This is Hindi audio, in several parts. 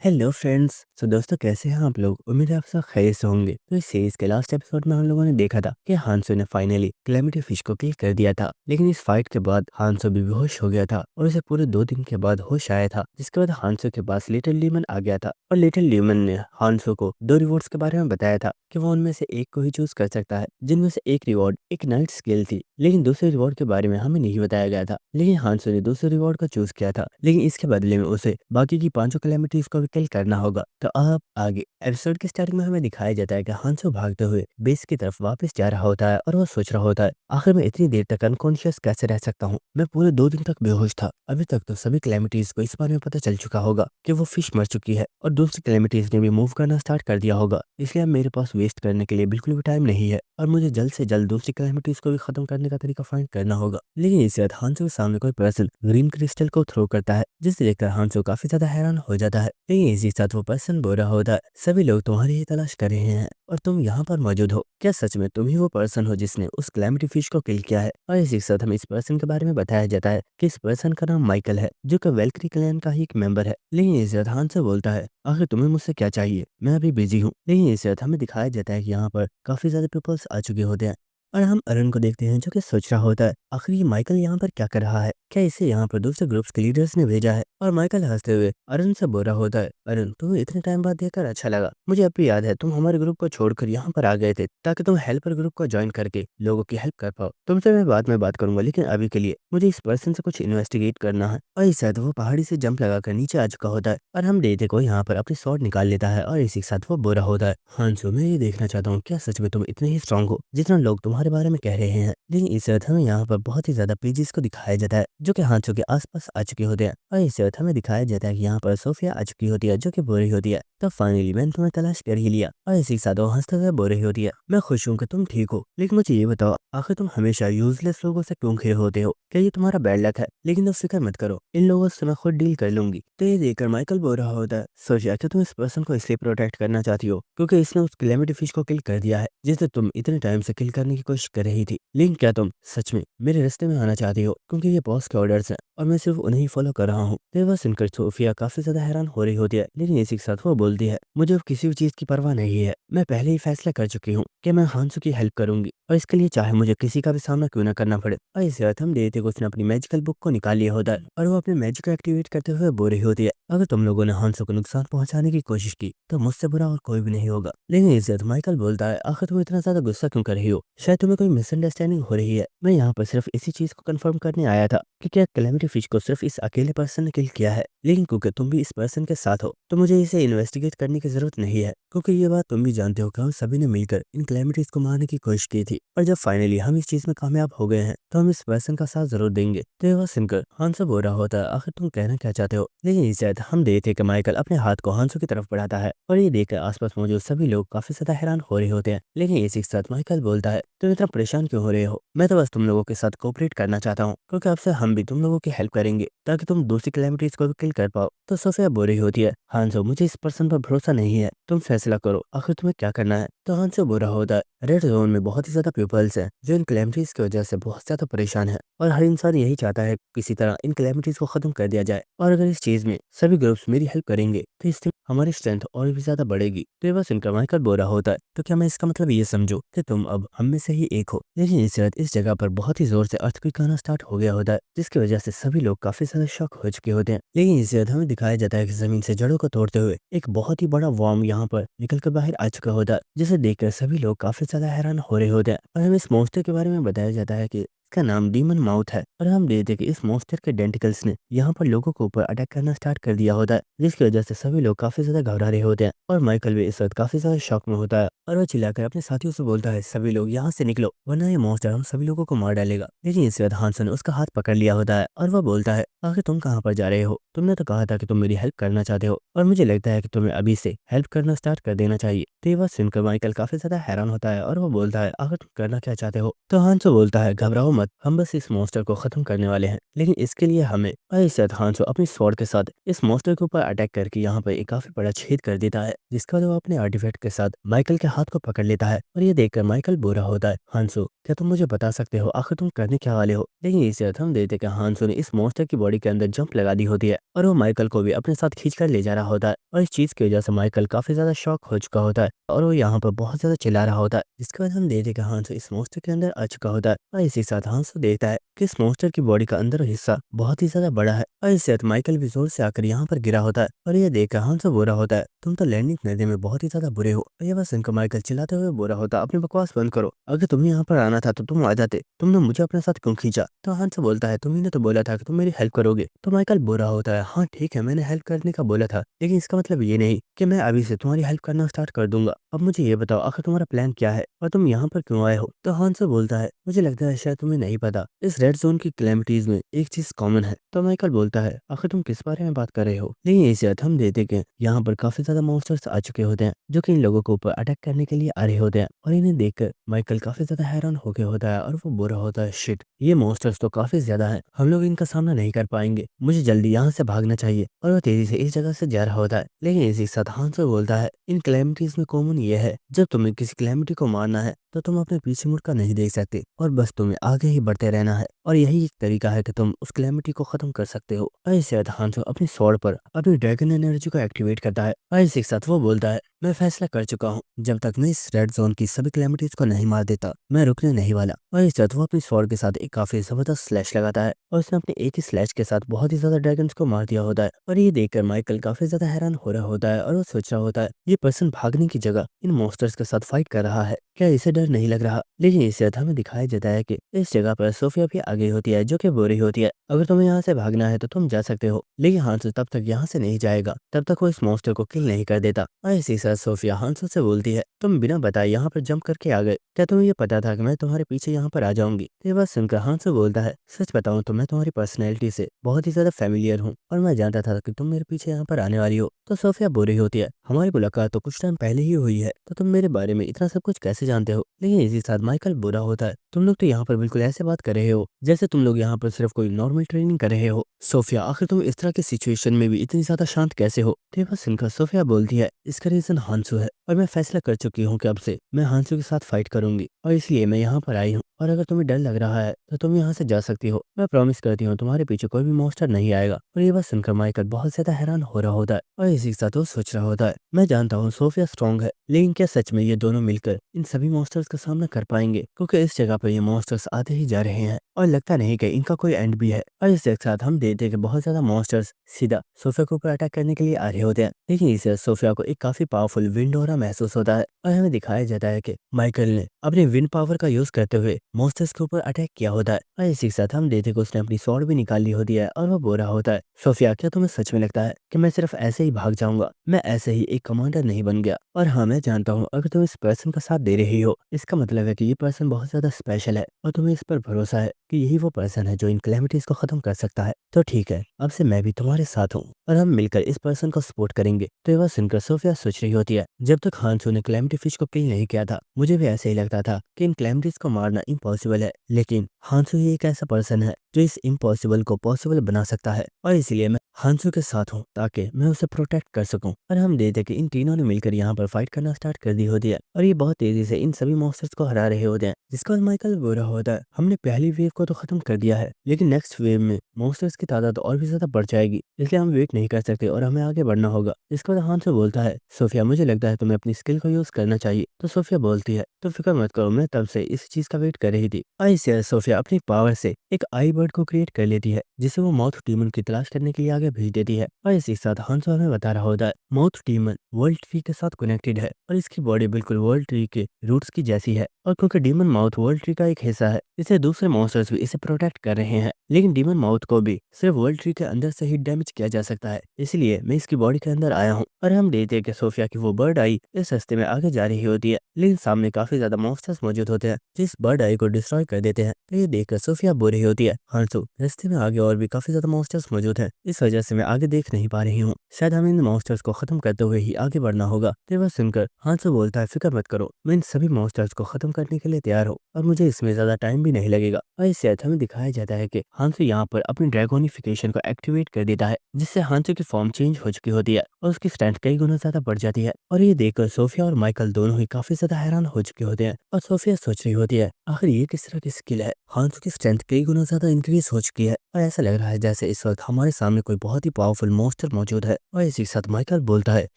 Hello friends. दोस्तों कैसे हैं आप लोग। उम्मीद है आप सब खैरियत से होंगे। तो इस सीरीज के लास्ट एपिसोड में हम लोगों ने देखा था कि हांसो ने फाइनली कैलेमिटी फिश को किल कर दिया था, लेकिन इस फाइट के बाद हांसो भी बेहोश हो गया था और उसे पूरे 2 दिन के बाद होश आया था। जिसके बाद हांसो के पास लिटिल ल्यूमन आ गया था और लिटिल ल्यूमन ने हांसो को 2 रिवॉर्ड्स के बारे में बताया था कि वो उनमें से एक को ही चूज कर सकता है, जिनमें से एक रिवॉर्ड एक नाइट स्किल थी, लेकिन दूसरे रिवॉर्ड के बारे में हमें नहीं बताया गया था। लेकिन हांसो ने दूसरे रिवॉर्ड को चूज किया था, लेकिन इसके बदले में उसे बाकी की 5 कैलेमिटीज को भी किल करना होगा। तो अब आगे एपिसोड के स्टार्टिंग में हमें दिखाया जाता है कि हांसो भागते हुए बेस की तरफ वापस जा रहा होता है और वो सोच रहा होता है, आखिर मैं इतनी देर तक अनकॉन्शियस कैसे रह सकता हूँ। मैं पूरे 2 दिन तक बेहोश था। अभी तक तो सभी कैलेमिटीज को इस बारे में पता चल चुका होगा कि वो फिश मर चुकी है और दूसरी कैलेमिटीज ने भी मूव करना स्टार्ट कर दिया होगा, इसलिए अब मेरे पास वेस्ट करने के लिए बिल्कुल भी टाइम नहीं है और मुझे जल्द से जल्द दूसरी कैलेमिटीज को भी खत्म करने का तरीका फाइंड करना होगा। लेकिन इसके बाद हांसो के सामने कोई पर्सन ग्रीन क्रिस्टल को थ्रो करता है, जिसे देखकर हांसो काफी ज्यादा हैरान हो जाता है। लेकिन इसी साथ वो पर्सन बोल रहा होता है, सभी लोग तुम्हारी ही तलाश कर रहे हैं और तुम यहाँ पर मौजूद हो। क्या सच में तुम ही वो पर्सन हो जिसने उस कैलेमिटी फिश को किल किया है। और इसी के साथ हमें इस पर्सन के बारे में बताया जाता है कि इस पर्सन का नाम माइकल है, जो कि वेल्क्री क्लैन का ही एक मेंबर है। लेकिन इस साथ हांसो बोलता है, आखिर तुम्हें मुझसे क्या चाहिए, मैं अभी बिजी हूँ। लेकिन इस साथ हमें दिखाया जाता है कि यहाँ पर काफी ज्यादा पीपल्स आ चुके होते हैं और हम अरुण को देखते हैं जो कि सोच रहा होता है, आखिर ये माइकल यहाँ पर क्या कर रहा है, क्या इसे यहाँ पर दूसरे ग्रुप्स के लीडर्स ने भेजा है। और माइकल हंसते हुए अरुण से बोल रहा होता है, अरुण तुम्हें इतने टाइम बाद देखकर अच्छा लगा। मुझे अब भी याद है तुम हमारे ग्रुप को छोड़कर यहाँ पर आ गए थे ताकि तुम हेल्पर ग्रुप को ज्वाइन करके लोगों की हेल्प कर पाओ। तुमसे मैं बाद में बात करूंगा, लेकिन अभी के लिए मुझे इस पर्सन से कुछ इन्वेस्टिगेट करना है। और इस साथ वो पहाड़ी से जंप लगाकर नीचे आ चुका होता है और हम देते को यहाँ पर अपनी स्वॉर्ड निकाल लेता है और इसी के साथ वो बोल रहा होता है, हांसो मैं ये देखना चाहता हूँ क्या सच में तुम इतने ही स्ट्रांग हो जितना लोग तुम्हारे बारे में कह रहे हैं। लेकिन इस वक्त हमें यहाँ पर बहुत ही ज्यादा पेजेस को दिखाया जाता है जो कि हांसो के आसपास आ चुके होते हैं और इस वक्त हमें दिखाया जाता है कि यहाँ पर सोफिया आ चुकी होती है जो कि बोल रही होती है, तो फाइनली मैंने तुम्हें तलाश कर ही लिया। और इसी के साथ वो हंसते हुए बोल रही होती है, मैं खुश हूँ कि तुम ठीक हो, लेकिन मुझे ये बताओ आखिर तुम हमेशा यूजलेस लोगों से क्यों घिरे होते हो, क्या ये तुम्हारा बैड लक है। लेकिन तुम फिक्र मत करो, इन लोगों से मैं खुद डील कर लूंगी। तो ये देखकर माइकल बोल रहा होता है, सोचिए क्या तुम इस पर्सन को इसलिए प्रोटेक्ट करना चाहती हो क्योंकि इसने उस कैलेमिटी फिश को किल कर दिया है जिसे तुम इतने टाइम से किल करने की कोशिश कर रही थी। लेकिन क्या तुम सच में मेरे रास्ते में आना चाहती हो, क्योंकि ये बॉस के ऑर्डर्स हैं और मैं सिर्फ उन्हें ही फॉलो कर रहा हूँ। तो वह सुनकर सोफिया काफी ज्यादा हैरान हो रही होती है, लेकिन इसी के साथ वो बोलती है, मुझे अब किसी भी चीज की परवाह नहीं है। मैं पहले ही फैसला कर चुकी हूँ कि मैं हांसो की हेल्प करूंगी और इसके लिए चाहे मुझे किसी का भी सामना क्यों ना करना पड़े। और इस वक्त हम देखते हैं कि उसने अपनी मैजिकल बुक को निकाल लिया होता है और वो अपने मैजिक को एक्टिवेट करते हुए बोल रही होती है, अगर तुम लोगों ने हांसो को नुकसान पहुंचाने की कोशिश की तो मुझसे बुरा और कोई भी नहीं होगा। लेकिन इस वक्त माइकल बोलता है, आखिर तुम इतना ज्यादा गुस्सा क्यों कर रही हो, शायद तुम्हें कोई मिसअंडरस्टैंडिंग हो रही है। मैं यहाँ पर सिर्फ इसी चीज को कंफर्म करने आया था कि क्या कैलेमिटी फिश को सिर्फ इस अकेले पर्सन ने किल किया है, लेकिन क्योंकि तुम भी इस पर्सन के साथ हो तो मुझे इसे इन्वेस्टिगेट करने की जरूरत नहीं है, क्योंकि ये बात तुम भी जानते हो कि हम सभी ने मिलकर इन कैलेमिटीज को मारने की कोशिश की थी और जब फाइनली हम इस चीज में कामयाब हो गए हैं तो हम इस पर्सन का साथ जरूर देंगे। तो ये बात सुनकर हांसो बोल रहा होता है, आखिर तुम कहना क्या चाहते हो। लेकिन इस शायद हम देखते हैं कि माइकल अपने हाथ को हांसो की तरफ बढ़ाता है और ये देखकर आसपास मौजूद सभी लोग काफी ज्यादा हैरान हो रहे होते हैं। लेकिन इसी के साथ माइकल बोलता है, तुम इतना परेशान क्यों हो रहे हो, मैं तो बस तुम लोगों के साथ कोऑपरेट करना चाहता हूँ, क्योंकि अब से हम भी तुम लोगों की हेल्प करेंगे ताकि तुम दूसरी कैलेमिटीज को भी किल कर पाओ। तो सोफिया बोल रही होती है, हांसो मुझे इस पर्सन पर भरोसा नहीं है, तुम फैसला करो आखिर तुम्हें क्या करना है। तो हांसो बोल रहा होता है, रेड जोन में बहुत ही ज्यादा पीपल्स हैं जो इन कैलेमिटीज की वजह से बहुत ज्यादा परेशान है और हर इंसान यही चाहता है किसी तरह इन कैलेमिटीज को खत्म कर दिया जाए। और अगर इस चीज में सभी ग्रुप्स मेरी हेल्प करेंगे तो इससे हमारी स्ट्रेंथ और भी ज्यादा बढ़ेगी। तो ये बस इनका माइकल बोल रहा होता है, तो क्या मैं इसका मतलब ये समझूं कि तुम अब हम में से ही एक हो। लेकिन इस रात इस जगह पर बहुत ही जोर से अर्थक्वेक आना स्टार्ट हो गया होता है, जिसकी वजह से सभी लोग काफी ज्यादा शॉक हो चुके होते हैं। लेकिन इस रात हमें दिखाया जाता है कि जमीन से जड़ों को तोड़ते हुए एक बहुत ही बड़ा वॉर्म यहाँ पर निकल कर बाहर आ चुका होता है, जिसे देखकर सभी लोग काफी ज्यादा हैरान हो रहे होते हैं। और हमें इस मॉन्स्टर के बारे में बताया जाता है कि इसका नाम डीमन माउथ है और हम देखते हैं कि इस मॉन्स्टर के डेंटिकल्स ने यहाँ पर लोगों के ऊपर अटैक करना स्टार्ट कर दिया होता है, जिसकी वजह से सभी लोग काफी ज्यादा घबरा रहे होते हैं। और माइकल भी इस वक्त काफी ज्यादा शॉक में होता है और वो चिल्लाकर अपने साथियों से बोलता है, सभी लोग यहाँ से निकलो वरना ये मॉन्स्टर हम सभी लोगों को मार डालेगा। लेकिन इस वक्त हांसो ने उसका हाथ पकड़ लिया होता है और वह बोलता है, आखिर तुम कहाँ पर जा रहे हो, तुमने तो कहा था कि तुम मेरी हेल्प करना चाहते हो और मुझे लगता है कि तुम्हें अभी से हेल्प करना स्टार्ट कर देना चाहिए। तो ये बात सुनकर माइकल काफी ज्यादा हैरान होता है और वो बोलता है, आखिर तुम करना क्या चाहते हो। तो हांसो बोलता है, घबराओ मत, हम बस इस मॉन्स्टर को खत्म करने वाले हैं, लेकिन इसके लिए हमें। इसके बाद हांसो अपनी स्वॉर्ड के साथ इस मॉन्स्टर के ऊपर अटैक करके यहाँ पर एक काफी बड़ा छेद कर देता है, जिसके बाद वो अपने आर्टिफैक्ट के साथ माइकल के हाथ को पकड़ लेता है और ये देखकर माइकल बुरा होता है। हांसो, क्या तुम मुझे बता सकते हो आखिर तुम करने क्या वाले हो? लेकिन इसे हम देखते कि हांसो ने इस मॉन्स्टर की बॉडी के अंदर जंप लगा दी होती है और वो माइकल को भी अपने साथ खींच कर ले जा रहा होता है और इस चीज की वजह से माइकल काफी ज्यादा शॉक हो चुका होता है और वो यहाँ पर बहुत ज्यादा चिल्ला रहा होता है, जिसके बाद हम देखते कि हांसो इस मॉन्स्टर के अंदर आ चुका होता है और इसी के साथ हांसो देखता है कि इस मॉन्स्टर की बॉडी का अंदर हिस्सा बहुत ही ज्यादा बड़ा है और इससे माइकल भी जोर से आकर यहाँ पर गिरा होता है और ये देखकर हांसो बुरा होता है, तुम तो लैंडिंग नदी में बहुत ही ज्यादा बुरे हो। और ये बस सुनकर माइकल चिल्लाते हुए बुरा होता, अपनी बकवास बंद करो, अगर तुम्हें यहाँ पर आना था तो तुम आ जाते, तुमने मुझे अपने साथ क्यों खींचा? तो हांसो बोलता है तुम्ही ने तो बोला था कि तुम मेरी हेल्प करोगे। तो माइकल बुरा होता है, हाँ ठीक है मैंने हेल्प करने का बोला था, लेकिन इसका मतलब ये नहीं कि मैं अभी से तुम्हारी हेल्प करना स्टार्ट कर दूंगा। अब मुझे ये बताओ आखिर तुम्हारा प्लान क्या है और तुम यहाँ पर क्यों आए हो? तो हांसो बोलता है मुझे लगता है शायद तुम्हें नहीं पता, इस रेड जोन की कैलेमिटीज में एक चीज कॉमन है। तो माइकल बोलता है आखिर तुम किस बारे में बात कर रहे हो? लेकिन इसे हम देते कि यहाँ पर काफी ज्यादा मॉन्स्टर्स आ चुके होते हैं जो कि इन लोगों के ऊपर अटैक करने के लिए आ रहे होते हैं और इन्हें देखकर माइकल काफी ज्यादा हैरान होके होता है और वो बुरा होता है, शिट ये मॉन्स्टर्स तो काफी ज्यादा है, हम लोग इनका सामना नहीं कर पाएंगे, मुझे जल्दी यहाँ से भागना चाहिए। और वो तेजी से इस जगह से जा रहा होता है, लेकिन इसी के साथ हांसो बोलता है इन कैलेमिटीज में कॉमन ये है जब तुम्हें किसी कैलेमिटी को मारना है तो तुम अपने पीछे मुड़कर नहीं देख सकते और बस तुम्हें आगे ही बढ़ते रहना है और यही एक तरीका है कि तुम उस कैलेमिटी को खत्म कर सकते हो। ऐसे हांसो अपनी स्वॉर्ड पर अपनी ड्रैगन एनर्जी को एक्टिवेट करता है और इसी के साथ वो बोलता है मैं फैसला कर चुका हूँ, जब तक मैं इस रेड जोन की सभी कैलेमिटीज को नहीं मार देता मैं रुकने नहीं वाला। और इस साथ वो अपनी स्वॉर्ड के साथ एक काफी जबरदस्त स्लैश लगाता है और उसने अपने एक ही स्लैश के साथ बहुत ही ज्यादा ड्रैगन्स को मार दिया होता है और ये देखकर माइकल काफी ज्यादा हैरान हो रहा होता है और वो सोच रहा होता है ये पर्सन भागने की जगह इन मॉन्स्टर्स के साथ फाइट कर रहा है, क्या इसे डर नहीं लग रहा? लेकिन इससे हमें दिखाया जाता है कि इस जगह पर सोफिया भी आ गई होती है जो कि बुरी होती है, अगर तुम्हें यहाँ से भागना है तो तुम जा सकते हो, लेकिन हांसो तब तक यहाँ से नहीं जाएगा तब तक वो इस मॉन्स्टर को किल नहीं कर देता। और इसी साथ सोफिया हांसो से बोलती है तुम बिना बताए यहाँ पर जंप करके आ गए, क्या तुम्हें ये पता था कि मैं तुम्हारे पीछे यहाँ पर आ जाऊंगी? तो ये बात सुनकर हांसो बोलता है सच बताऊं तो मैं तुम्हारी पर्सनैलिटी से बहुत ही ज्यादा फेमिलियर हूँ और मैं जानता था कि तुम मेरे पीछे यहाँ पर आने वाली हो। तो सोफिया बुरी होती है, हमारी मुलाकात तो कुछ टाइम पहले ही हुई है तो तुम मेरे बारे में इतना सब कुछ कैसे जानते हो? लेकिन इसी साथ माइकल बुरा होता है, तुम लोग तो यहाँ पर बिल्कुल ऐसे बात कर रहे हो जैसे तुम लोग यहाँ पर सिर्फ कोई नॉर्मल ट्रेनिंग कर रहे हो। सोफिया आखिर तुम इस तरह की सिचुएशन में भी इतनी ज्यादा शांत कैसे हो? तो ये बात सुनकर सोफिया बोलती है इसका रीजन हांसो है और मैं फैसला कर चुकी हूँ कि अब से मैं हांसो के साथ फाइट करूंगी और इसलिए मैं यहाँ पर आई हूँ और अगर तुम्हें डर लग रहा है तो तुम यहाँ से जा सकती हो, मैं प्रॉमिस करती हूँ तुम्हारे पीछे कोई भी मॉन्स्टर नहीं आएगा। और ये बात सुनकर माइकल बहुत ज्यादा हैरान हो रहा होता है और इसी के साथ वो सोच रहा होता है मैं जानता हूँ सोफिया स्ट्रॉन्ग है, लेकिन क्या सच में ये दोनों मिलकर इन सभी मॉन्स्टर्स का सामना कर पाएंगे? क्योंकि इस जगह पर ये मॉन्स्टर्स आते ही जा रहे हैं और लगता नहीं कि इनका कोई एंड भी है। और इसके साथ हम देखते हैं कि बहुत ज्यादा मॉन्स्टर्स सीधा सोफिया के ऊपर अटैक करने के लिए आ रहे होते हैं, लेकिन इससे सोफिया को एक काफी पावरफुल विंड ऑरा महसूस होता है और हमें दिखाया जाता है कि माइकल ने अपने विंड पावर का यूज करते हुए मॉन्स्टर्स के ऊपर अटैक किया होता है। और इसी के साथ हम देखते हैं कि उसने अपनी स्वॉर्ड भी निकाल ली होती है और वो बोल रहा होता है सोफिया क्या तुम्हें सच में लगता है कि मैं सिर्फ ऐसे ही भाग जाऊंगा? मैं ऐसे ही एक कमांडर नहीं बन गया। और हाँ मैं जानता हूँ अगर तुम इस पर्सन का साथ दे रही हो इसका मतलब है कि ये पर्सन बहुत ज्यादा स्पेशल है और तुम्हें इस पर भरोसा है कि यही वो पर्सन है जो इन कैलेमिटीज को खत्म कर सकता है। तो ठीक है अब से मैं भी तुम्हारे साथ हूँ और हम मिलकर इस पर्सन को सपोर्ट करेंगे। तो ये बात सुनकर सोफिया सोच रही होती है जब तक हांसो ने कैलेमिटी फिश को किल नहीं किया था मुझे भी ऐसे ही लगता था कि इन कैलेमिटीज को मारना इम्पॉसिबल है, लेकिन हांसो ही एक ऐसा पर्सन है जो इस इम्पॉसिबल को पॉसिबल बना सकता है और इसलिए मैं हांसो के साथ हूँ ताकि मैं उसे प्रोटेक्ट कर सकूं। और हम देखते हैं कि इन तीनों ने मिलकर यहाँ पर फाइट करना स्टार्ट कर दी होती है और ये बहुत तेजी से इन सभी मॉन्स्टर्स को हरा रहे होते हैं, जिसका माइकल बुरा होता है हमने पहली वेव को तो खत्म कर दिया है लेकिन नेक्स्ट वेव में मॉन्स्टर्स की तादाद और भी ज्यादा बढ़ जाएगी, इसलिए हम वेट नहीं कर सकते और हमें आगे बढ़ना होगा। इसके बाद हांसो बोलता है सोफिया मुझे लगता है तुम्हें अपनी स्किल को यूज करना चाहिए। तो सोफिया बोलती है तो फिक्र मत करो मैं तब से इस चीज का वेट कर रही थी। ऐसे सोफिया अपनी पावर से एक आई बर्ड को क्रिएट कर लेती है जिसे वो माउथ डीमन की तलाश करने के लिए आगे भेज देती है। और इसी के साथ हांसो हमें बता रहा होता है माउथ डीमन वर्ल्ड ट्री के साथ कनेक्टेड है और इसकी बॉडी बिल्कुल वर्ल्ड ट्री के रूट्स की जैसी है और क्योंकि डीमन माउथ वर्ल्ड ट्री का एक हिस्सा है इससे दूसरे मॉन्स्टर्स भी इसे प्रोटेक्ट कर रहे हैं, लेकिन डीमन माउथ को भी सिर्फ वर्ल्ड ट्री के अंदर से ही डैमेज किया जा सकता है, इसलिए मैं इसकी बॉडी के अंदर आया हूँ। और हम देखते हैं कि सोफिया की वो बर्ड आई इस रास्ते में आगे जा रही होती है, लेकिन सामने काफी ज्यादा मॉन्स्टर्स मौजूद होते हैं जो इस बर्ड आई को डिस्ट्रॉय कर देते हैं। तो ये देखकर सोफिया बुरी होती है हांसो रास्ते में आगे और भी काफी ज्यादा मॉन्स्टर्स मौजूद हैं, इस वजह से मैं आगे देख नहीं पा रही हूँ, शायद हमें इन मॉन्स्टर्स को खत्म करते हुए ही आगे बढ़ना होगा। तो वह सुनकर हांसो बोलता है फिक्र मत करो मैं इन सभी मॉन्स्टर्स को खत्म करने के लिए तैयार हूँ और मुझे इसमें ज्यादा टाइम टाइम भी नहीं लगेगा। और इससे साथ हमें दिखाया जाता है कि हांसो यहाँ पर अपनी ड्रैगोनिफिकेशन को एक्टिवेट कर देता है, जिससे हांसो की फॉर्म चेंज हो चुकी होती है और उसकी स्ट्रेंथ कई गुना ज्यादा बढ़ जाती है। और ये देखकर सोफिया और माइकल दोनों ही काफी ज्यादा हैरान हो चुके होते हैं। और सोफिया सोच रही होती है आखिर ये किस तरह की स्किल है, हांसो की स्ट्रेंथ कई गुना ज्यादा इंक्रीज हो चुकी है और ऐसा लग रहा है जैसे इस वक्त हमारे सामने कोई बहुत ही पावरफुल मॉन्स्टर मौजूद है। और इसी के साथ माइकल बोलता है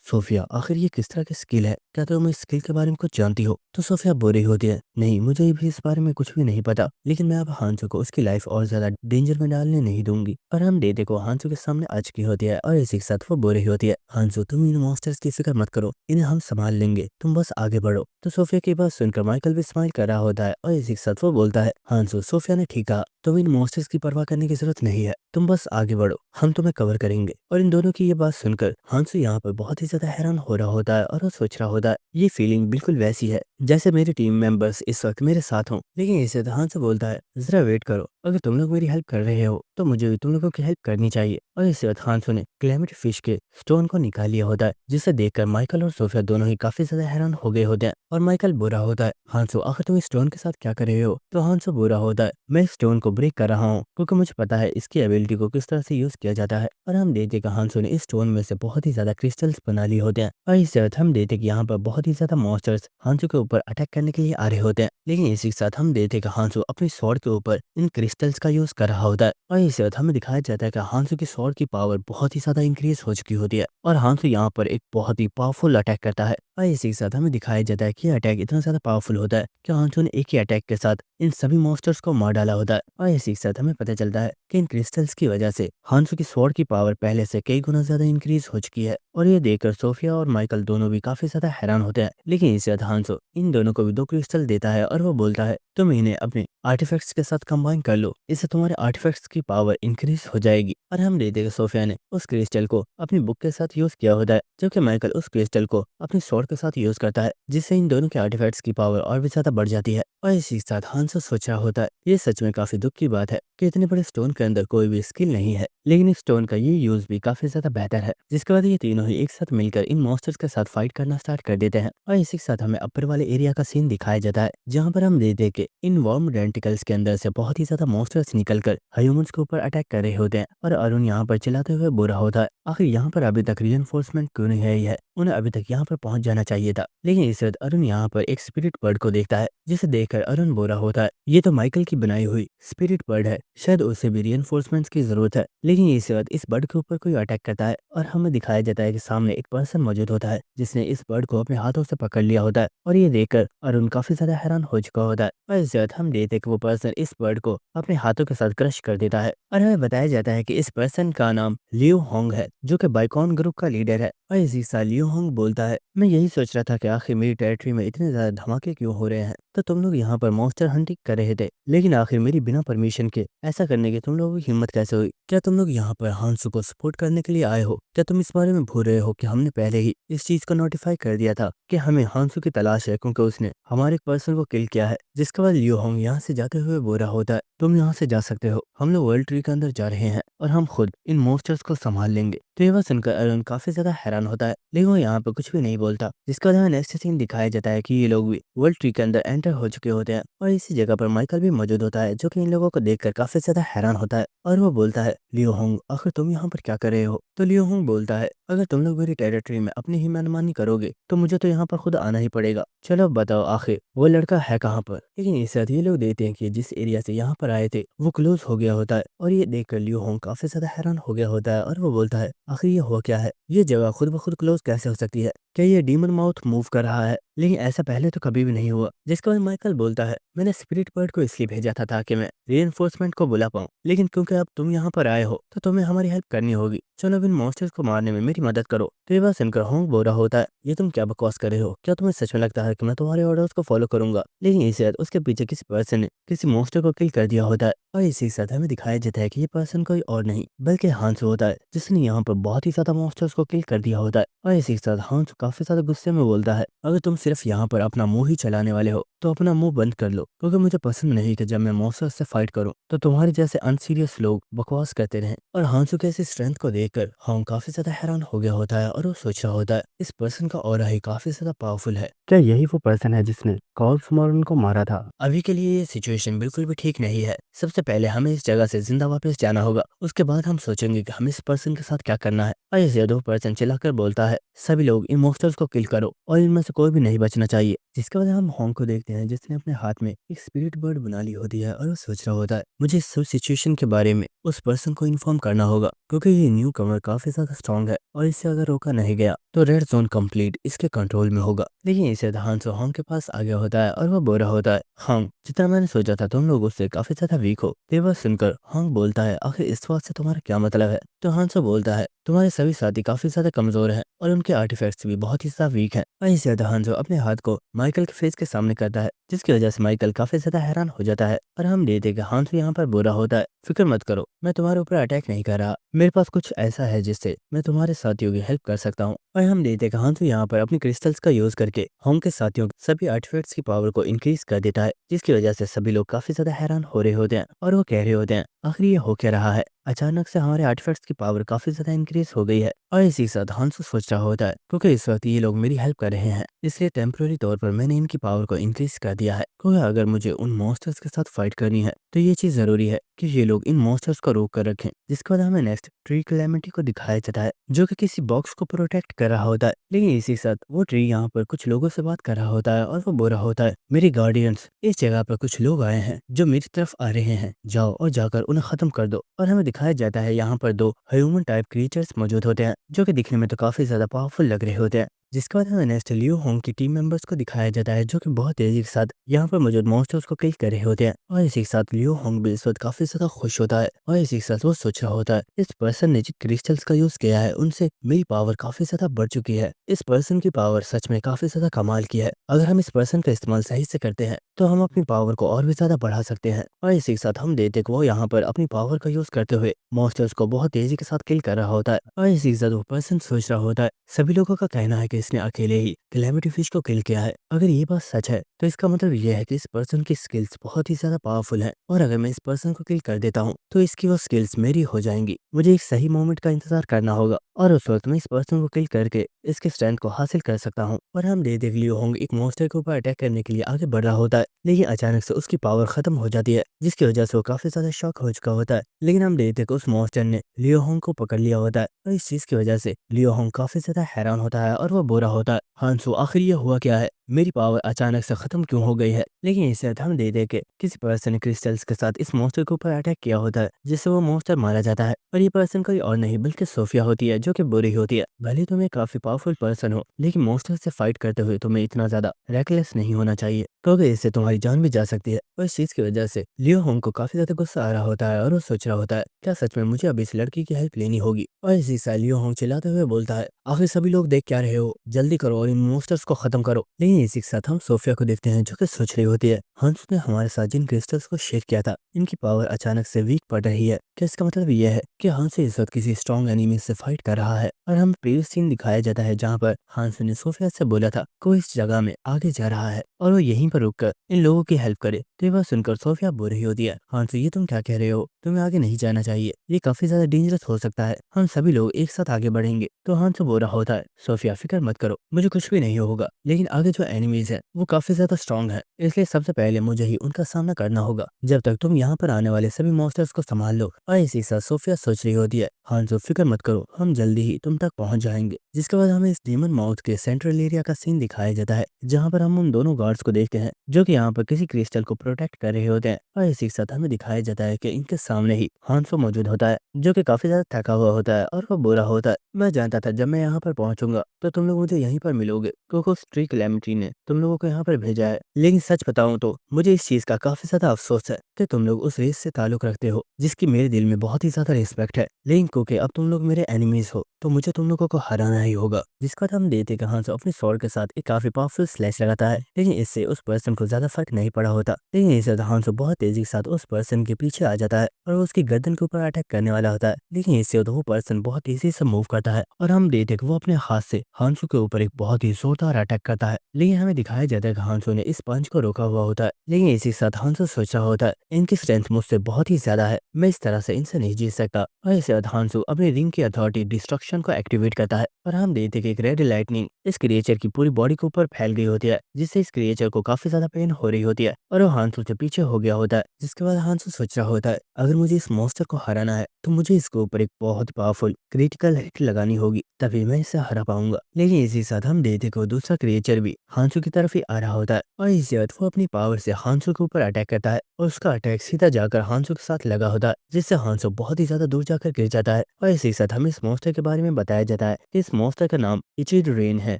सोफिया आखिर ये किस तरह की स्किल है, क्या तुम इस स्किल के बारे में कुछ जानती हो? तो सोफिया बोल रही होती है नहीं, मुझे भी इस बारे में कुछ भी नहीं पता, लेकिन मैं अब हांसो को उसकी लाइफ और ज्यादा डेंजर में डालने नहीं दूंगी। और हम डेटे को हांसो के सामने आ चुकी होती है और इसी के साथ वो बोल रही होती है हांसो तुम इन मॉन्स्टर्स की फिक्र मत करो, इन्हें हम संभाल लेंगे, तुम बस आगे बढ़ो। तो सोफिया की बात सुनकर माइकल भी स्माइल कर रहा होता है और इसी के साथ वो बोलता है हांसो सोफिया ने ठीक कहा, तुम इन मॉन्स्टर्स की परवाह करने की जरूरत नहीं है, तुम बस आगे बढ़ो, हम तुम्हें कवर करेंगे। और इन दोनों की ये बात सुनकर हांसो यहाँ पर बहुत ही ज्यादा हैरान हो रहा होता है और वो सोच रहा होता है ये फीलिंग बिल्कुल वैसी है जैसे मेरे टीम मेंबर्स इस वक्त मेरे साथ हों। लेकिन इसे तो हांसो बोलता है जरा वेट करो, अगर तुम लोग मेरी हेल्प कर रहे हो तो मुझे भी तुम लोगों की हेल्प करनी चाहिए। और इस वक्त हांसो ने क्लेमिटी फिश के स्टोन को निकाल लिया होता है, जिसे देखकर माइकल और सोफिया दोनों ही काफी ज्यादा हैरान हो गए होते हैं। और माइकल बुरा होता है हांसो आखिर तुम इस स्टोन के साथ क्या कर रहे हो? तो हांसो बुरा होता है मैं इस स्टोन को ब्रेक कर रहा हूँ क्योंकि मुझे पता है इसकी एबिलिटी को किस तरह से यूज किया जाता है। और हम देखते कि हांसो ने इस स्टोन में से बहुत ही ज्यादा क्रिस्टल्स बना लिए होते हैं। और इस वक्त हम देखते कि यहाँ पर बहुत ही ज्यादा मॉन्स्टर्स हांसो के ऊपर अटैक करने के लिए आ रहे होते हैं। लेकिन इसी के साथ हम देखते कि हांसो अपनी स्वॉर्ड के ऊपर इन क्रिस्टल्स का यूज कर रहा होता है। और इस वक्त हमें दिखाया जाता है कि हांसो की स्वॉर्ड की पावर बहुत ही ज्यादा इंक्रीज हो चुकी होती है और हांसो यहाँ पर एक बहुत ही पावरफुल अटैक करता है। और इसी के साथ हमें दिखाया जाता है कि अटैक इतना ज्यादा पावरफुल होता है कि हांसो ने एक ही अटैक के साथ इन सभी मॉन्स्टर्स को मार डाला होता है। और इसी के साथ हमें पता चलता है कि इन क्रिस्टल्स की वजह से हांसो की स्वॉर्ड की पावर पहले से कई गुना ज्यादा इंक्रीज हो चुकी है। और ये देखकर सोफिया और माइकल दोनों भी काफी ज्यादा हैरान होते हैं। लेकिन इसके बाद हांसो इन दोनों को भी 2 क्रिस्टल देता है और वो बोलता है तुम इन्हें अपने आर्टिफैक्ट्स के साथ कंबाइन कर लो, इससे तुम्हारे आर्टिफैक्ट्स की पावर इंक्रीज हो जाएगी। और हम देखते हैं कि सोफिया ने उस क्रिस्टल को अपनी बुक के साथ यूज किया होता है, जबकि माइकल उस क्रिस्टल को अपनी स्वॉर्ड के साथ यूज करता है, जिससे इन दोनों के आर्टिफैक्ट्स की पावर और भी ज्यादा बढ़ जाती है। और इसी के साथ हांसो सोच रहा होता है ये सच में काफी दुख की बात है कि इतने बड़े स्टोन के अंदर कोई भी स्किल नहीं है, लेकिन इस स्टोन का ये यूज भी काफी ज्यादा बेहतर है। जिसके बाद ये तीनों ही एक साथ मिलकर इन मॉन्स्टर्स के साथ फाइट करना स्टार्ट कर देते हैं। और इसी के साथ हमें अपर वाले एरिया का सीन दिखाया जाता है, जहाँ पर हम देखते हैं कि इन वर्म डेंटिकल्स के अंदर से बहुत ही ज्यादा मॉन्स्टर्स निकलकर ह्यूमंस के ऊपर अटैक कर रहे होते हैं। और अरुण यहाँ पर चिल्लाते हुए बुरा होता है आखिर यहाँ पर अभी तक रीइंफोर्समेंट क्यों नहीं आई है, उन्हें अभी तक यहाँ पर पहुंच जाना चाहिए था। लेकिन इस वक्त अरुण यहाँ पर एक स्पिरिट बर्ड को देखता है, जिसे देखकर अरुण बुरा होता है ये तो माइकल की बनाई हुई स्पिरिट बर्ड है, शायद उसे भी रीइंफोर्समेंट्स की जरूरत है। लेकिन इस वक्त इस बर्ड के ऊपर कोई अटैक करता है और हमें दिखाया जाता है कि सामने एक पर्सन मौजूद होता है जिसने इस बर्ड को अपने हाथों से पकड़ लिया होता है। और ये देखकर अरुण काफी ज्यादा हैरान हो चुका होता है। और इस वक्त हम देखते हैं कि वो पर्सन इस बर्ड को अपने हाथों के साथ क्रश कर देता है। और हमें बताया जाता है कि इस पर्सन का नाम लियो होंग है, जो कि बाइकॉन ग्रुप का लीडर है। और इसी साल लियो होंग बोलता है मैं यही सोच रहा था कि आखिर मेरी टेरिटरी में इतने ज्यादा धमाके क्यों हो रहे हैं, तो तुम लोग यहाँ पर मॉन्स्टर हंटिंग कर रहे थे, लेकिन आखिर मेरी बिना परमिशन के ऐसा करने की तुम लोगों की हिम्मत कैसे हुई? क्या तुम लोग यहाँ पर हांसो को सपोर्ट करने के लिए आए हो? क्या तुम इस बारे में भूल रहे हो कि हमने पहले ही इस चीज को नोटिफाई कर दिया था कि हमें हांसो की तलाश है, क्योंकि उसने हमारे एक पर्सन को किल किया है। जिसके बाद लियो होंग यहाँ से जाते हुए बोला होता है तुम यहाँ से जा सकते हो, हम लोग वर्ल्ड ट्री के अंदर जा रहे हैं और हम खुद इन मॉन्स्टर्स को संभाल लेंगे। तो ये बात सुनकर अरुण काफी ज्यादा हैरान होता है, लेकिन वो यहाँ पर कुछ भी नहीं बोलता। जिसके बाद हमें नेक्स्ट सीन दिखाया जाता है कि ये लोग भी वर्ल्ड ट्री के अंदर एंटर हो चुके होते हैं और इसी जगह पर माइकल भी मौजूद होता है, जो कि इन लोगों को देखकर काफी ज्यादा हैरान होता है। और वो बोलता है लियो होंग आखिर तुम यहाँ पर क्या कर रहे हो? तो लियो होंग बोलता है अगर तुम लोग मेरी टेरिटरी में अपनी ही मनमानी करोगे तो मुझे तो यहाँ पर खुद आना ही पड़ेगा। चलो अब बताओ आखिर वो लड़का है कहाँ पर? लेकिन इस साथ ये लोग देखते हैं कि जिस एरिया से यहाँ पर आए थे वो क्लोज हो गया होता है। और ये देखकर लियो होंग काफी ज्यादा हैरान हो गया होता है और वो बोलता है आखिर ये हुआ क्या है, ये जगह खुद ब खुद क्लोज कैसे हो सकती है? क्या ये डीमन माउथ मूव कर रहा है? लेकिन ऐसा पहले तो कभी भी नहीं हुआ। जिसके बाद माइकल बोलता है मैंने स्पिरिट बर्ड को इसलिए भेजा था ताकि मैं रीइंफोर्समेंट को बुला पाऊं, लेकिन क्योंकि अब तुम यहाँ पर आए हो तो तुम्हें हमारी हेल्प करनी होगी। चलो अब इन मॉन्स्टर्स को मारने में मेरी मदद करो। तो ये बात सुनकर होंग बोल रहा होता है ये तुम क्या बकवास कर रहे हो? क्या तुम्हें सच में लगता है कि मैं तुम्हारे ऑर्डर्स को फॉलो करूंगा? लेकिन इसी बात उसके पीछे किसी पर्सन ने किसी मॉन्स्टर को किल कर दिया होता है। और इसी के साथ हमें दिखाया जाता है कि ये पर्सन कोई और नहीं बल्कि हांसो होता है, जिसने यहाँ पर बहुत ही ज्यादा मॉन्स्टर्स को किल कर दिया होता है। और इसी के साथ हांसो काफी ज्यादा गुस्से में बोलता है अगर तुम सिर्फ यहाँ पर अपना मुंह ही चलाने वाले हो तो अपना मुंह बंद कर लो, क्योंकि मुझे पसंद नहीं कि जब मैं मॉन्स्टर्स से फाइट करूं तो तुम्हारे जैसे अनसीरियस लोग बकवास करते रहें। और हांसो के ऐसी स्ट्रेंथ को देखकर होंग काफी ज्यादा हैरान हो गया होता है और वो सोच रहा होता है इस पर्सन का ऑरा ही काफी ज्यादा पावरफुल है। क्या यही वो पर्सन है जिसने कॉल सुमोरन को मारा था? अभी के लिए ये सिचुएशन बिल्कुल भी ठीक नहीं है। सबसे पहले हमें इस जगह से जिंदा वापस जाना होगा, उसके बाद हम सोचेंगे कि हमें इस पर्सन के साथ क्या करना है। और इसे दो पर्सन चिल्लाकर बोलता है सभी लोग इन मॉन्स्टर्स को किल करो और इनमें से कोई भी नहीं बचना चाहिए। जिसके बाद हम होंग को देखते हैं जिसने अपने हाथ में एक स्पिरिट बर्ड बना ली होती है और वो सोच रहा होता है मुझे इस सिचुएशन के बारे में उस पर्सन को इन्फॉर्म करना होगा, क्योंकि ये न्यू कमर काफी ज्यादा स्ट्रॉन्ग है और इससे अगर रोका नहीं गया तो रेड जोन कंप्लीट इसके कंट्रोल में होगा। लेकिन इसे हांसो होंग के पास आ गया होता है और वो बोल रहा होता है होंग जितना मैंने सोचा था तुम लोग उससे काफी ज्यादा वीक हो। ये बात सुनकर होंग बोलता है आखिर इस बात से तुम्हारा क्या मतलब है? तो हांसो बोलता है तुम्हारे सभी साथी काफी ज्यादा कमजोर हैं और उनके आर्टिफैक्ट्स भी बहुत ही ज्यादा वीक हैं। वहीं से हांसो अपने हाथ को माइकल के फेस के सामने करता है, जिसकी वजह से माइकल काफी ज्यादा हैरान हो जाता है। और हम देखते हैं कि हांसो यहाँ पर बोल रहा होता है फिक्र मत करो, मैं तुम्हारे ऊपर अटैक नहीं कर रहा, मेरे पास कुछ ऐसा है जिससे मैं तुम्हारे साथियों की हेल्प कर सकता हूँ। और हम देखते हैं कि हांसो यहाँ पर अपनी क्रिस्टल्स का यूज करके होंग के साथियों के सभी आर्टिफैक्ट्स की पावर को इंक्रीज कर देता है, जिसकी वजह से सभी लोग काफी ज्यादा हैरान हो रहे होते हैं और वो कह रहे होते हैं आखिर ये हो क्या रहा है, अचानक से हमारे आर्टिफैक्ट्स की पावर काफी ज्यादा इंक्रीज हो गई है। और इसी के साथ हांसो सोच रहा होता है क्योंकि इस वक्त ये लोग मेरी हेल्प कर रहे हैं, इसलिए टेम्पररी तौर पर मैंने इनकी पावर को इंक्रीज कर दिया है, क्योंकि अगर मुझे उन मॉन्स्टर्स के साथ फाइट करनी है तो ये चीज जरूरी है कि ये लोग इन मॉन्स्टर्स को रोक कर रखें। जिसके बाद हमें नेक्स्ट ट्री कैलेमिटी को दिखाया जाता है जो कि किसी बॉक्स को प्रोटेक्ट कर रहा होता है। लेकिन इसी के साथ वो ट्री यहाँ पर कुछ लोगों से बात कर रहा होता है और वो बोल रहा होता है मेरे गार्डियंस इस जगह पर कुछ लोग आए हैं जो मेरी तरफ आ रहे हैं, जाओ और जाकर उन्हें खत्म कर दो। और हमें दिखाया जाता है यहाँ पर दो ह्यूमन टाइप क्रिएचर्स मौजूद होते हैं जो कि दिखने में तो काफी ज्यादा पावरफुल लग रहे होते हैं। जिसके बाद हमें नेक्स्ट लियो होंग की टीम मेंबर्स को दिखाया जाता है जो कि बहुत तेजी के साथ यहाँ पर मौजूद मॉन्स्टर्स को किल कर रहे होते हैं। और इसी के साथ लियो होंग भी इस वक्त काफी ज्यादा खुश होता है और इसी के साथ वो सोच रहा होता है इस पर्सन ने जिन क्रिस्टल्स का यूज किया है उनसे मेरी पावर काफी ज्यादा बढ़ चुकी है। इस पर्सन की पावर सच में काफी ज्यादा कमाल की है, अगर हम इस पर्सन का इस्तेमाल सही से करते हैं तो हम अपनी पावर को और भी ज्यादा बढ़ा सकते हैं। और इसी के साथ हम देखते कि वो यहाँ पर अपनी पावर का यूज करते हुए मॉन्स्टर्स को बहुत तेजी के साथ किल कर रहा होता है। और इसी के साथ वो पर्सन सोच रहा होता है सभी लोगों का कहना है कि इसने अकेले ही कैलेमिटी फिश को किल किया है, अगर ये बात सच है तो इसका मतलब ये है कि इस पर्सन की स्किल्स बहुत ही ज्यादा पावरफुल है और अगर मैं इस पर्सन को किल कर देता हूँ तो इसकी वो स्किल्स मेरी हो जाएंगी। मुझे एक सही मोमेंट का इंतजार करना होगा और उस वक्त मैं इस पर्सन को किल करके इसके स्ट्रेंथ को हासिल कर सकता हूँ। और हम देख लियो होंगे एक मॉन्स्टर के ऊपर अटैक करने के लिए आगे बढ़ रहा होता है, लेकिन अचानक से उसकी पावर खत्म हो जाती है जिसकी वजह से वो काफी ज्यादा शॉक हो चुका होता है। लेकिन हम देखते हैं कि उस मॉन्स्टर ने लियो होंग को पकड़ लिया होता है और इस चीज की वजह से लियो होंग काफी ज्यादा हैरान होता है और वो बोरा होता है हांसो आखिर ये हुआ क्या है, मेरी पावर अचानक से खत्म क्यों हो गई है। लेकिन इससे हम दे दे के किसी पर्सन ने क्रिस्टल्स के साथ इस मॉन्स्टर के ऊपर अटैक किया होता है जिससे वो मॉन्स्टर मारा जाता है। और ये पर्सन कोई और नहीं बल्कि सोफिया होती है जो कि बुरी होती है। भले तुम एक काफी पावरफुल पर्सन हो लेकिन मॉन्स्टर से फाइट करते हुए तुम्हें इतना ज्यादा रेकलेस नहीं होना चाहिए, क्योंकि इससे तुम्हारी जान भी जा सकती है। और इस चीज की वजह से लियो होंग को काफी ज्यादा गुस्सा आ रहा होता है और वो सोच रहा होता है क्या सच में मुझे अब इस लड़की की हेल्प लेनी होगी। और इसी से लियो होंग चिल्लाते हुए बोलता है आखिर सभी लोग देख क्या रहे हो, जल्दी करो और इन मॉन्स्टर्स को खत्म करो। लेकिन इसी के साथ हम सोफिया को देखते हैं जो कि सोच रही होती है हंस ने हमारे साथ जिन क्रिस्टल्स को शेयर किया था इनकी पावर अचानक से वीक पड़ रही है, क्या इसका मतलब यह है कि हंस इस वक्त किसी स्ट्रॉन्ग एनिमी से फाइट कर रहा है। और हम प्रीवियस सीन दिखाया जाता है जहाँ पर हंस ने सोफिया से बोला था कि वो इस जगह में आगे जा रहा है और वो यहीं पर रुककर इन लोगों की हेल्प करे। तो ये बात सुनकर सोफिया बोल रही होती है हंस ये तुम क्या कह रहे हो, तुम्हें आगे नहीं जाना चाहिए, ये काफी ज्यादा डेंजरस हो सकता है, हम सभी लोग एक साथ आगे बढ़ेंगे। तो हंस बोल रहा होता है सोफिया फिक्र मत करो, मुझे कुछ भी नहीं होगा, लेकिन आगे जो एनिमीज है वो काफी ज्यादा स्ट्रॉन्ग है, इसलिए सबसे पहले मुझे ही उनका सामना करना होगा, जब तक तुम यहाँ पर आने वाले सभी मॉन्स्टर्स को संभाल लो। और इसी साथ सोफिया सोच रही होती है हांसो फिक्र मत करो, हम जल्दी ही तुम तक पहुंच जाएंगे। जिसके बाद हमें इस डीमन माउथ के सेंट्रल एरिया का सीन दिखाया जाता है जहाँ पर हम उन दोनों गार्ड्स को देखते हैं जो कि यहाँ पर किसी क्रिस्टल को प्रोटेक्ट कर रहे होते हैं। और इसी के साथ हमें दिखाया जाता है कि इनके सामने ही हांसो मौजूद होता है जो कि काफी ज्यादा थका हुआ होता है और वो बुरा होता है मैं जानता था जब मैं यहाँ पर पहुंचूंगा तो तुम लोग मुझे यहीं पर मिलोगे, क्योंकि उस ट्री कैलेमिटी ने तुम लोगों को यहाँ पर भेजा है। लेकिन सच बताऊं तो मुझे इस चीज का काफी ज्यादा अफसोस है कि तुम लोग उस रेस से ताल्लुक रखते हो जिसकी मेरे दिल में बहुत ही ज्यादा रिस्पेक्ट है, लेकिन क्योंकि अब तुम लोग मेरे एनिमीज हो तो मुझे तुम लोगों को हराना ही होगा। जिसके बाद हम देते कहाँ से अपने स्वॉर्ड के साथ एक काफी पावरफुल स्लैश लगाता है, लेकिन इससे उस पर्सन को ज्यादा फर्क नहीं पड़ा होता। लेकिन इससे हांसो बहुत तेजी के साथ उस पर्सन के पीछे आ जाता है और उसकी गर्दन के ऊपर अटैक करने वाला होता है। लेकिन इससे वो पर्सन बहुत तेजी से मूव करता है और हम देखते वो अपने हाथ से हांसो के ऊपर एक बहुत ही जोरदार अटैक करता है। लेकिन लेकिन हमें दिखाया जाता है कि हांसो ने इस पंच को रोका हुआ होता है। लेकिन इसी के साथ हांसो सोच रहा होता है इनकी स्ट्रेंथ मुझसे बहुत ही ज्यादा है, मैं इस तरह से इनसे नहीं जीत सकता। और इसके बाद हांसो अपने रिंग की अथॉरिटी डिस्ट्रक्शन को एक्टिवेट करता है और हम देखते हैं कि एक रेड लाइटनिंग इस क्रिएचर की पूरी बॉडी के ऊपर फैल गई होती है, जिससे इस क्रिएचर को काफी ज्यादा पेन हो रही होती है और वो हांसो से पीछे हो गया होता है। जिसके बाद हांसो सोच रहा होता है अगर मुझे इस मॉन्स्टर को हराना है तो मुझे इसके ऊपर एक बहुत पावरफुल क्रिटिकल हिट लगानी होगी, तभी मैं इसे हरा पाऊंगा। लेकिन इसी साथ हम देखते को दूसरा क्रिएचर भी हांसो की तरफ ही आ रहा होता है और इसी वक्त वो अपनी पावर से हांसो के ऊपर अटैक करता है और उसका अटैक सीधा जाकर हांसो के साथ लगा होता है, जिससे हांसो बहुत ही ज्यादा दूर जाकर गिर जाता है। और इसी साथ हमें इस मॉन्स्टर के बारे में बताया जाता है कि इस मॉन्स्टर का नाम इचिड रेन है,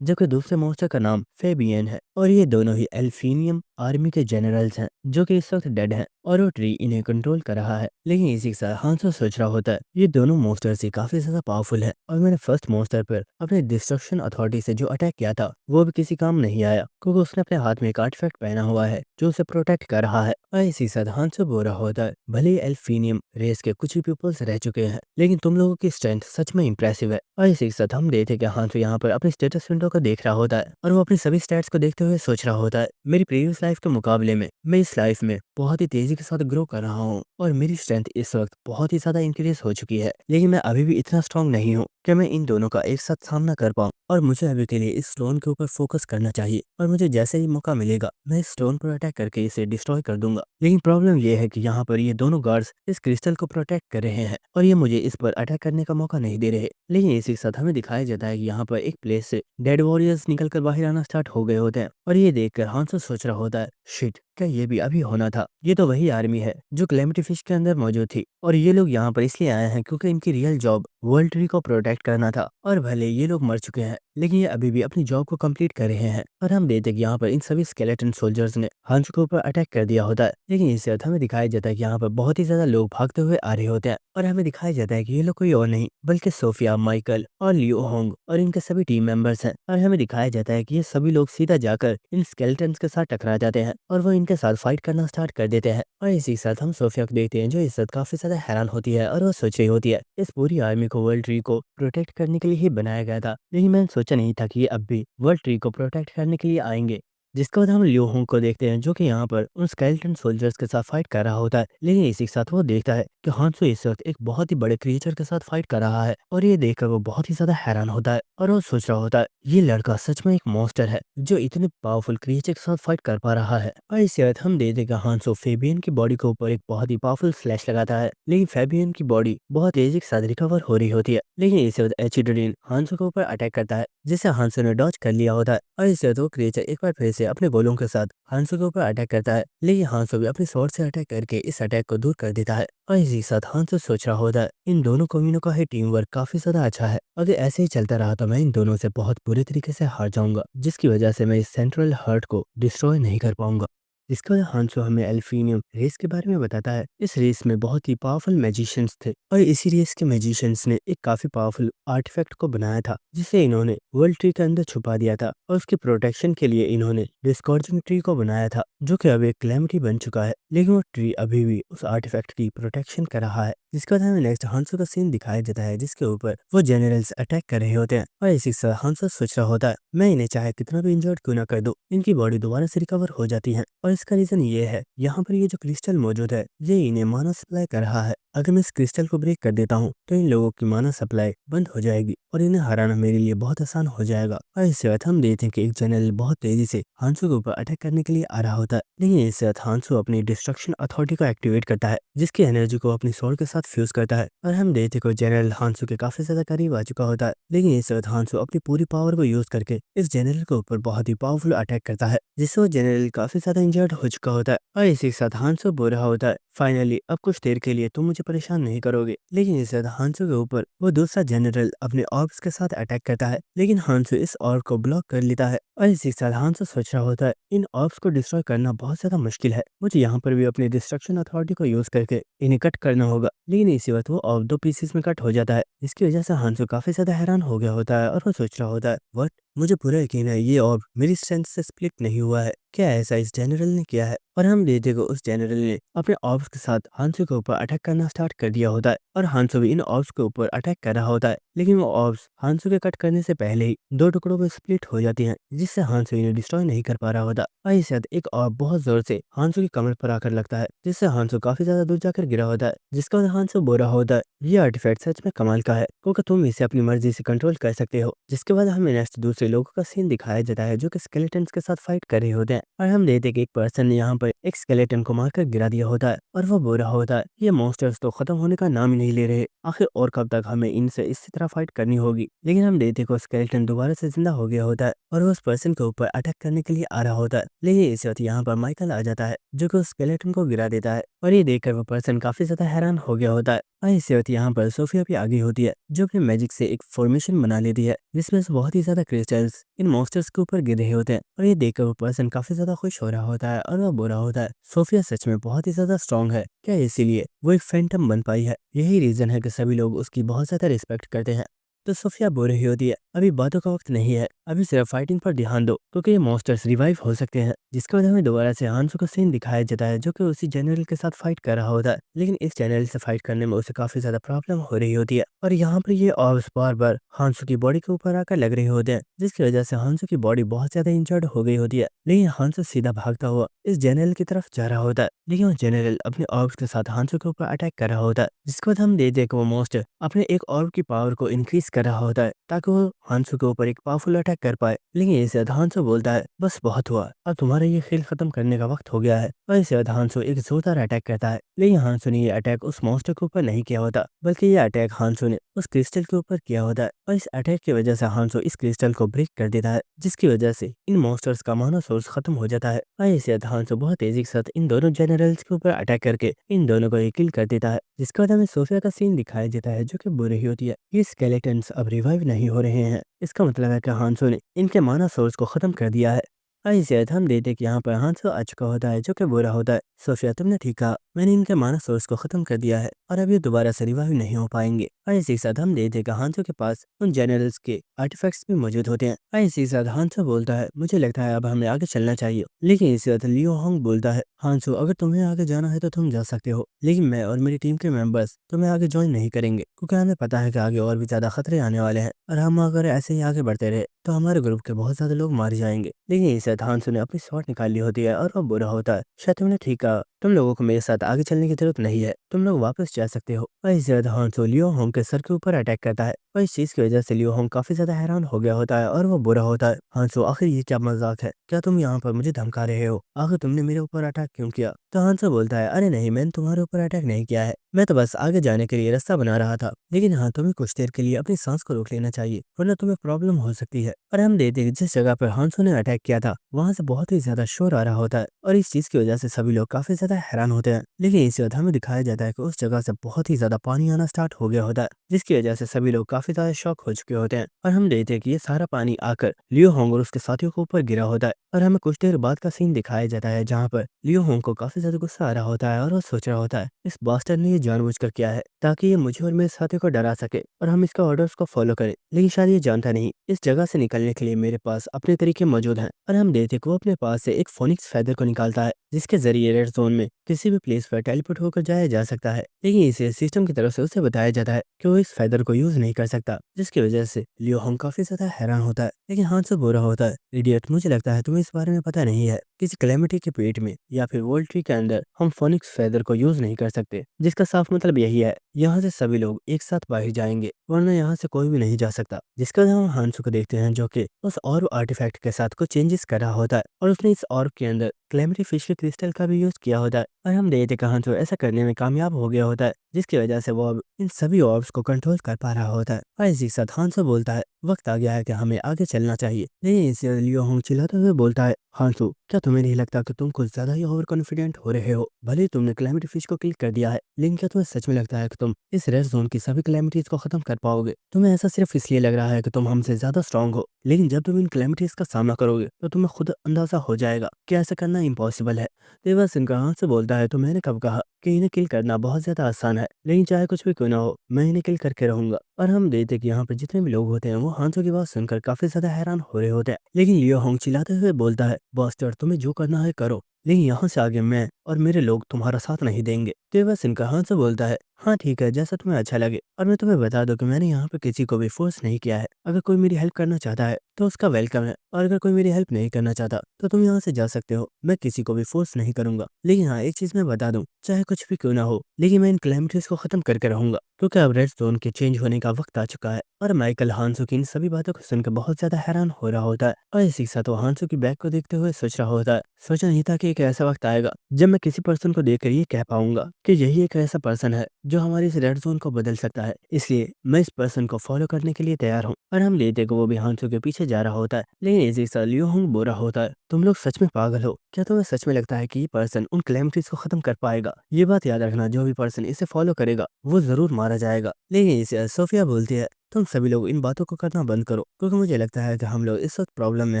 जबकि दूसरे मॉन्स्टर का नाम फेबियन है और ये दोनों ही एल्फीनियम आर्मी के जनरल्स हैं जो कि इस वक्त डेड हैं और वो ट्री इन्हें कंट्रोल कर रहा है। लेकिन इसी के साथ हांसो सोच रहा होता है ये दोनों मॉन्स्टर्स ही काफी ज्यादा पावरफुल है और मैंने फर्स्ट मॉन्स्टर पर अपने डिस्ट्रक्शन अथॉरिटी से जो अटैक किया था वो भी किसी काम नहीं आया, क्योंकि उसने अपने हाथ में एक आर्टिफैक्ट पहना हुआ है जो उसे प्रोटेक्ट कर रहा है। और इसी के साथ हांसो बोल रहा होता है भले ही एल्फीनियम रेस के कुछ ही पीपल्स रह चुके हैं लेकिन तुम लोगों की स्ट्रेंथ सच में इंप्रेसिव है। और इसी के साथ हम देखते कि हांसो यहाँ पर अपने स्टेटस विंडो को देख रहा होता है और वो अपनी सभी स्टैट्स को देखते हुए सोच रहा होता है मेरी प्रीवियस लाइफ के मुकाबले में मैं इस लाइफ में बहुत ही तेजी के साथ ग्रो कर रहा हूँ और मेरी स्ट्रेंथ इस वक्त बहुत ही ज्यादा इंक्रीज हो चुकी है, लेकिन मैं अभी भी इतना स्ट्रांग नहीं हूँ कि मैं इन दोनों का एक साथ सामना कर पाऊँ और मुझे अभी के लिए इस स्टोन के ऊपर फोकस करना चाहिए और मुझे जैसे ही मौका मिलेगा मैं इस स्टोन पर अटैक करके इसे डिस्ट्रॉय कर दूंगा। लेकिन प्रॉब्लम ये है कि यहाँ पर ये दोनों गार्ड्स इस क्रिस्टल को प्रोटेक्ट कर रहे हैं और ये मुझे इस पर अटैक करने का मौका नहीं दे रहे। लेकिन इसी के साथ हमें दिखाया जाता है कि यहाँ पर एक प्लेस से डेड वॉरियर्स निकल कर बाहर आना स्टार्ट हो गए होते हैं और ये देखकर हांसो सोच रहा होता है शिट, क्या ये भी अभी होना था? ये तो वही आर्मी है जो कैलेमिटी फिश के अंदर मौजूद थी और ये लोग यहाँ पर इसलिए आए हैं क्योंकि इनकी रियल जॉब वर्ल्ड ट्री को प्रोटेक्ट करना था और भले ये लोग मर चुके हैं लेकिन ये अभी भी अपनी जॉब को कंप्लीट कर रहे हैं। और हम देखते हैं कि यहाँ पर इन सभी स्केलेटन सोल्जर्स ने हांसो के ऊपर अटैक कर दिया होता है। लेकिन इसके बाद हमें दिखाया जाता है कि यहाँ पर बहुत ही ज्यादा लोग भागते हुए आ रहे होते हैं और हमें दिखाया जाता है कि ये लोग कोई और नहीं बल्कि सोफिया, माइकल और लियो होंग और इनके सभी टीम मेंबर्स हैं। और हमें दिखाया जाता है कि ये सभी लोग सीधा जाकर इन स्केलेटन्स के साथ टकरा जाते हैं और वो इनके साथ फाइट करना स्टार्ट कर देते हैं। और इसी के साथ हम सोफिया को देखते हैं जो इस वक्त काफी ज्यादा हैरान होती है और वो सोच रही होती है इस पूरी आर्मी को वर्ल्ड ट्री को प्रोटेक्ट करने के लिए ही बनाया गया था, लेकिन मैंने सोचा नहीं था कि ये अब भी वर्ल्ड ट्री को प्रोटेक्ट करने के लिए आएंगे। जिसके बाद हम लियो होंग को देखते हैं जो कि यहाँ पर उन स्केलेटन सोल्जर्स के साथ फाइट कर रहा होता है। लेकिन इसी के साथ वो देखता है कि हांसो इस वक्त एक बहुत ही बड़े क्रिएचर के साथ फाइट कर रहा है और ये देखकर वो बहुत ही ज्यादा हैरान होता है और वो सोच रहा होता है ये लड़का सच में एक मॉन्स्टर है जो इतने पावरफुल क्रिएचर के साथ फाइट कर पा रहा है। और इसी वक्त हम देखते हैं कि हांसो फेबियन की बॉडी के ऊपर एक बहुत ही पावरफुल स्लैश लगाता है, लेकिन फेबियन की बॉडी बहुत तेजी के साथ रिकवर हो रही होती है। लेकिन इसी वक्त एचिड्रीन हांसो के ऊपर अटैक करता है जिसे हांसो ने डॉज कर लिया होता है और इससे वक्त वो क्रिएचर एक बार फिर से अपने गोलों के साथ हांसो के ऊपर अटैक करता है, लेकिन हांसो भी अपनी स्वॉर्ड से अटैक करके इस अटैक को दूर कर देता है। और इसी के साथ हांसो सोच रहा होता है इन दोनों कमीनों का ही टीम वर्क काफी ज्यादा अच्छा है, अगर ऐसे ही चलता रहा तो मैं इन दोनों से बहुत बुरे तरीके से हार जाऊंगा जिसकी वजह से मैं इस सेंट्रल हर्ट को डिस्ट्रॉय नहीं कर पाऊंगा। इसके बाद हांसो हमें एल्फीनियम रेस के बारे में बताता है। इस रेस में बहुत ही पावरफुल मैजिशियंस थे और इसी रेस के मैजिशियंस ने एक काफी पावरफुल आर्टिफैक्ट को बनाया था जिसे इन्होंने वर्ल्ड ट्री के अंदर छुपा दिया था और उसके प्रोटेक्शन के लिए इन्होंने डिस्कॉर्जिंग ट्री को बनाया था जो कि अब एक कैलेमिटी बन चुका है, लेकिन वो ट्री अभी भी उस आर्टिफैक्ट की प्रोटेक्शन कर रहा है। जिसके बाद हमें नेक्स्ट हांसो का सीन दिखाया जाता है जिसके ऊपर वो जनरल्स अटैक कर रहे होते हैं और इसी से हांसो सोच रहा होता है मैं इन्हें चाहे कितना भी इंजर्ड क्यों ना कर दूं इनकी बॉडी दोबारा से रिकवर हो जाती है। और इसका रीजन ये है यहाँ पर ये जो क्रिस्टल मौजूद है ये इन्हें माना सप्लाई कर रहा है, अगर मैं इस क्रिस्टल को ब्रेक कर देता हूँ तो इन लोगों की माना सप्लाई बंद हो जाएगी और इन्हें हराना मेरे लिए बहुत आसान हो जाएगा। और इसके बाद हम देखते हैं कि एक जनरल बहुत तेजी से हांसो के ऊपर अटैक करने के लिए आ रहा होता है, लेकिन इसके बाद हांसो अपनी डिस्ट्रक्शन अथॉरिटी को एक्टिवेट करता है जिसकी एनर्जी को अपनी स्वॉर्ड के साथ फ्यूज करता है और हम देखते हैं कि जनरल हांसो के काफी ज्यादा करीब आ चुका होता है। लेकिन इस वक्त हांसो अपनी पूरी पावर को यूज करके इस जनरल के ऊपर बहुत ही पावरफुल अटैक करता है जिससे वो जनरल काफी ज्यादा इंजर्ड हो चुका होता है। और इसी के साथ हांसो बोल रहा होता है फाइनली अब कुछ देर के लिए तुम मुझे परेशान नहीं करोगे। लेकिन इस वक्त हांसो के ऊपर वो दूसरा जनरल अपने ऑर्ब्स के साथ अटैक करता है, लेकिन हांसो इस ऑर्ब को ब्लॉक कर लेता है और इसी के साथ हांसो सोच रहा होता है इन ऑर्ब्स को डिस्ट्रॉय करना बहुत ज्यादा मुश्किल है, मुझे यहाँ पर भी अपनी डिस्ट्रक्शन अथॉरिटी को यूज करके इन्हें कट करना होगा। लेकिन इसी वक्त वो ऑर्ब दो पीसेस में कट हो जाता है जिसकी वजह से हांसो काफी ज्यादा हैरान हो गया होता है और वो सोच रहा होता है व्हाट, मुझे पूरा यकीन है ये ऑर्ब मेरी स्ट्रेंथ से स्प्लिट नहीं हुआ है, क्या ऐसा इस जनरल ने किया है? और हम देखते को उस जनरल ने अपने ऑर्ब्स के साथ हांसो के ऊपर अटैक करना स्टार्ट कर दिया होता है और हांसो भी इन ऑर्ब्स के ऊपर अटैक कर रहा होता है, लेकिन वो ऑर्ब्स हांसो के कट करने से पहले ही दो टुकड़ों में स्प्लिट हो जाती हैं जिस जिससे हांसो इन्हें डिस्ट्रॉय नहीं कर पा रहा होता। और इसके बाद एक और बहुत जोर से हांसो की कमर पर आकर लगता है, जिससे हांसो काफी ज्यादा दूर जाकर गिरा होता है, जिसका वजह हांसो बोरा होता है। ये आर्टिफैक्ट सच में कमाल का है, क्योंकि तुम इसे अपनी मर्जी से कंट्रोल कर सकते हो। जिसके बाद हमें नेक्स्ट दूसरे लोगों का सीन दिखाया जाता है जो कि स्केलेटन्स के साथ फाइट कर रहे होते हैं, और हम देखते हैं कि एक पर्सन ने यहाँ पर एक स्केलेटन को मारकर गिरा दिया होता है और वो बोरा होता है। ये मॉन्स्टर्स तो खत्म होने का नाम ही नहीं ले रहे, आखिर और कब तक हमें इनसे इसी तरह फाइट करनी होगी। लेकिन हम देखते हैं कि स्केलेटन दोबारा से जिंदा हो गया होता है और वो उस पर्सन के ऊपर अटैक करने के लिए आ रहा होता है। लेकिन इस वक्त यहाँ पर माइकल आ जाता है जो कि उस स्केलेटन को गिरा देता है, और ये देखकर वो पर्सन काफी ज्यादा हैरान हो गया होता है। और इसी वक्त यहाँ पर सोफिया भी आगे होती है जो अपने मैजिक से एक फॉर्मेशन बना लेती है, जिसमें से बहुत ही ज्यादा क्रिस्टल्स इन मॉन्स्टर्स के ऊपर गिर रहे होते हैं, और ये देखकर वो पर्सन काफी ज्यादा खुश हो रहा होता है और वो बुरा होता है। सोफिया सच में बहुत ही ज्यादा स्ट्रांग है, क्या इसीलिए वो एक फैंटम बन पाई है? यही रीजन है कि सभी लोग उसकी बहुत ज्यादा रिस्पेक्ट करते हैं। तो सोफिया बोल रही होती है, अभी बातों का वक्त नहीं है, अभी सिर्फ फाइटिंग पर ध्यान दो, क्योंकि ये मॉन्स्टर्स रिवाइव हो सकते हैं। जिसके वजह में दोबारा से हांसो का सीन दिखाया जाता है जो कि उसी जनरल के साथ फाइट कर रहा होता है, लेकिन इस जनरल से फाइट करने में उसे काफी ज्यादा प्रॉब्लम हो रही होती है। और यहाँ पर ये ऑर्ब्स बार बार हांसो की बॉडी के ऊपर आकर लग रहे होते हैं, जिसकी वजह से हांसो की बॉडी बहुत ज्यादा इंजर्ड हो गई होती है। लेकिन हांसो सीधा भागता हुआ इस जनरल की तरफ जा रहा होता है, लेकिन वो जनरल अपने ऑर्ब्स के साथ हांसो के ऊपर अटैक कर रहा होता है। जिसके बाद हम देखते हैं कि वो मॉन्स्टर अपने एक ऑर्ब की पावर को इंक्रीज कर रहा होता है ताकि वो हांसो के ऊपर एक पावरफुल अटैक कर पाए। लेकिन इसके बाद हांसो बोलता है, बस बहुत हुआ, अब तुम्हारा ये खेल खत्म करने का वक्त हो गया है। और इसके बाद हांसो एक जोरदार अटैक करता है, लेकिन हांसो ने ये अटैक उस मॉन्स्टर के ऊपर नहीं किया होता, बल्कि ये अटैक हांसो ने उस क्रिस्टल के ऊपर किया होता है। और इस अटैक की वजह से हांसो इस क्रिस्टल को ब्रेक कर देता है, जिसकी वजह से इन मॉन्स्टर्स का माना सोर्स खत्म हो जाता है। और इसके बाद हांसो बहुत तेजी के साथ इन दोनों जनरल्स के ऊपर अटैक करके इन दोनों को किल कर देता है। जिसके बाद हमें सोफिया का सीन दिखाया जाता है जो कि बुरी रही होती है। ये स्केलेटन्स अब रिवाइव नहीं हो रहे हैं, इसका मतलब है कि हांसो ने इनके माना सोर्स को खत्म कर दिया है। ऐसे हम देखते हैं कि यहाँ पर हांसो आ चुका होता है जो कि बुरा होता है। सोफिया, तुमने ठीक कहा, मैंने इनके माना सोर्स को खत्म कर दिया है और अब ये दोबारा से रिवाइव नहीं हो पाएंगे। और इसी के साथ हम देखते हैं कि हांसो के पास उन जनरल्स के आर्टिफैक्ट्स भी मौजूद होते हैं। और इसी के साथ हांसो बोलता है, मुझे लगता है अब हमें आगे चलना चाहिए। लेकिन इसी वक्त लियो होंग बोलता है, हांसो अगर तुम्हें आगे जाना है तो तुम जा सकते हो, लेकिन मैं और मेरी टीम के मेंबर्स तुम्हें आगे ज्वाइन नहीं करेंगे, क्योंकि हमें पता है कि आगे और भी ज्यादा खतरे आने वाले हैं, और हम अगर ऐसे ही आगे बढ़ते रहे तो हमारे ग्रुप के बहुत ज्यादा लोग मारे जाएंगे। लेकिन इस वक्त हांसो ने अपनी शॉट निकाल ली होती है और वो बुरा होता है, शायद तुमने ठीक कहा, तुम लोगों को मेरे साथ आगे चलने की जरूरत नहीं है, तुम लोग वापस जा सकते हो। और इस वक्त हांसो लियो होंग के सर के ऊपर अटैक करता है, और इस चीज की वजह से लियो होंग काफी ज्यादा हैरान हो गया होता है और वो बुरा होता है। हांसो, आखिर ये क्या मजाक है? क्या तुम यहाँ पर मुझे धमका रहे हो? आखिर तुमने मेरे ऊपर अटैक क्यों किया? तो हांसो बोलता है, अरे नहीं, मैंने तुम्हारे ऊपर अटैक नहीं किया है, मैं तो बस आगे जाने के लिए रास्ता बना रहा था। लेकिन हाँ, तुम्हें कुछ देर के लिए अपनी सांस को रोक लेना चाहिए, वरना तुम्हें प्रॉब्लम हो सकती है। और हम देखते हैं जिस जगह पर हांसो ने अटैक किया था वहां से बहुत ही ज्यादा शोर आ रहा होता है, और इस चीज की वजह से सभी लोग काफी ज्यादा हैरान होते हैं। लेकिन इसी वक्त हमें दिखाया जाता है कि उस जगह से बहुत ही ज्यादा पानी आना स्टार्ट हो गया होता है, जिसकी वजह से सभी लोग काफी ज्यादा शॉक हो चुके होते हैं। और हम देखते हैं कि ये सारा पानी आकर लियो होंग और उसके साथियों के ऊपर गिरा होता है। और हमें कुछ देर बाद का सीन दिखाया जाता है जहाँ पर लियो होंग को काफी ज्यादा गुस्सा आ रहा होता है और वो सोच रहा होता है, इस बास्टर्ड ने ये जानबूझकर किया है ताकि ये मुझे और मेरे साथियों को डरा सके और हम इसका ऑर्डर्स को फॉलो करें। लेकिन शायद ये जानता नहीं, इस जगह से निकलने के लिए मेरे पास अपने तरीके मौजूद हैं। और हम देखते हैं कि वो अपने पास से एक फोनिक्स फेदर को निकालता है, जिसके जरिए रेड जोन में किसी भी प्लेस पर टेलीपोर्ट होकर जाया जा सकता है। लेकिन इसे सिस्टम की तरफ से उसे बताया जाता है कि वो इस फेदर को यूज नहीं कर सकता, जिसकी वजह से लियो होंग काफी ज्यादा हैरान होता है। लेकिन हांसो बुरा होता है, इडियट, मुझे लगता है तुम्हें इस बारे में पता नहीं है, किसी कैलेमिटी के पेट में या फिर वर्ल्ड ट्री के अंदर हम फोनिक्स फेदर को यूज नहीं कर सकते, जिसका साफ मतलब यही है यहाँ से सभी लोग एक साथ बाहर जाएंगे, वरना यहाँ से कोई भी नहीं जा सकता। जिसका हम हांसो को देखते हैं जो कि उस और आर्टिफैक्ट के साथ कुछ चेंजेस कर रहा होता है, और उसने इस ऑर्ब के अंदर कैलेमिटी फिश के क्रिस्टल का भी यूज किया होता है। और हम देखते हैं हांसो ऐसा करने में कामयाब हो गया होता है, जिसकी वजह से वो अब इन सभी ऑर्ब्स को कंट्रोल कर पा रहा होता है। और इसी के साथ हांसो बोलता है, वक्त आ गया है कि हमें आगे चलना चाहिए। लेकिन इसे लियो होंग चिल्लाते हुए बोलता है, हांसो, क्या तुम्हें नहीं लगता कि तुम कुछ ज्यादा ही ओवर कॉन्फिडेंट हो रहे हो? भले ही तुमने कैलेमिटी फिश को किल कर दिया है, लेकिन क्या तुम्हें सच में लगता है कि तुम इस रेड जोन की सभी कैलेमिटीज को खत्म कर पाओगे? तुम्हें ऐसा सिर्फ इसलिए लग रहा है कि तुम हमसे ज्यादा स्ट्रांग हो, लेकिन जब तुम इन कैलेमिटीज का सामना करोगे तो तुम्हें खुद अंदाजा हो जाएगा कि ऐसा करना इम्पॉसिबल है। देवा सिंह हांसो बोलता है, तो मैंने कब कहा कि इन्हें किल करना बहुत ज्यादा आसान है, लेकिन चाहे कुछ भी क्यों ना हो, मैं इन्हें किल करके रहूंगा। और हम देखते कि यहाँ पर जितने भी लोग होते हैं वो हांसो की बात सुनकर काफी ज्यादा हैरान हो रहे होते हैं। लेकिन लियो होंग चिल्लाते हुए बोलता है, बॉस्टर, तुम्हें जो करना है करो, लेकिन यहाँ से आगे मैं और मेरे लोग तुम्हारा साथ नहीं देंगे। तो ये बात सुनकर हांसो बोलता है, हाँ ठीक है, जैसा तुम्हें अच्छा लगे। और मैं तुम्हें बता दूं कि मैंने यहाँ पे किसी को भी फोर्स नहीं किया है। अगर कोई मेरी हेल्प करना चाहता है तो उसका वेलकम है, और अगर कोई मेरी हेल्प नहीं करना चाहता तो तुम यहाँ से जा सकते हो। मैं किसी को भी फोर्स नहीं करूंगा। लेकिन हाँ, एक चीज मैं बता दूं, चाहे कुछ भी क्यों ना हो, लेकिन मैं इन कैलेमिटीज को खत्म करके रहूंगा, क्योंकि अब रेड जोन के चेंज होने का वक्त आ चुका है। और माइकल हांसो की इन सभी बातों को सुनकर बहुत ज्यादा हैरान हो रहा होता है, और इसी के साथ वो हांसो की बैग को देखते हुए सोच रहा होता है, सोचा नहीं था कि एक ऐसा वक्त आएगा जब मैं किसी पर्सन को देखकर ये कह पाऊंगा कि यही एक ऐसा पर्सन है जो हमारी इस रेड जोन को बदल सकता है। इसलिए मैं इस पर्सन को फॉलो करने के लिए तैयार हूँ। और हम लेते को वो भी हांसो के पीछे जा रहा होता है, लेकिन इसी साल लियो होंग बोरा होता है, तुम लोग सच में पागल हो क्या? तुम्हें सच में लगता है कि ये पर्सन उन कैलेमिटीज को खत्म कर पाएगा? ये बात याद रखना, जो भी पर्सन इसे फॉलो करेगा वो जरूर मारा जाएगा। लेकिन इसे सोफिया बोलती है, तुम सभी लोग इन बातों को करना बंद करो, क्योंकि मुझे लगता है कि हम लोग इस वक्त प्रॉब्लम में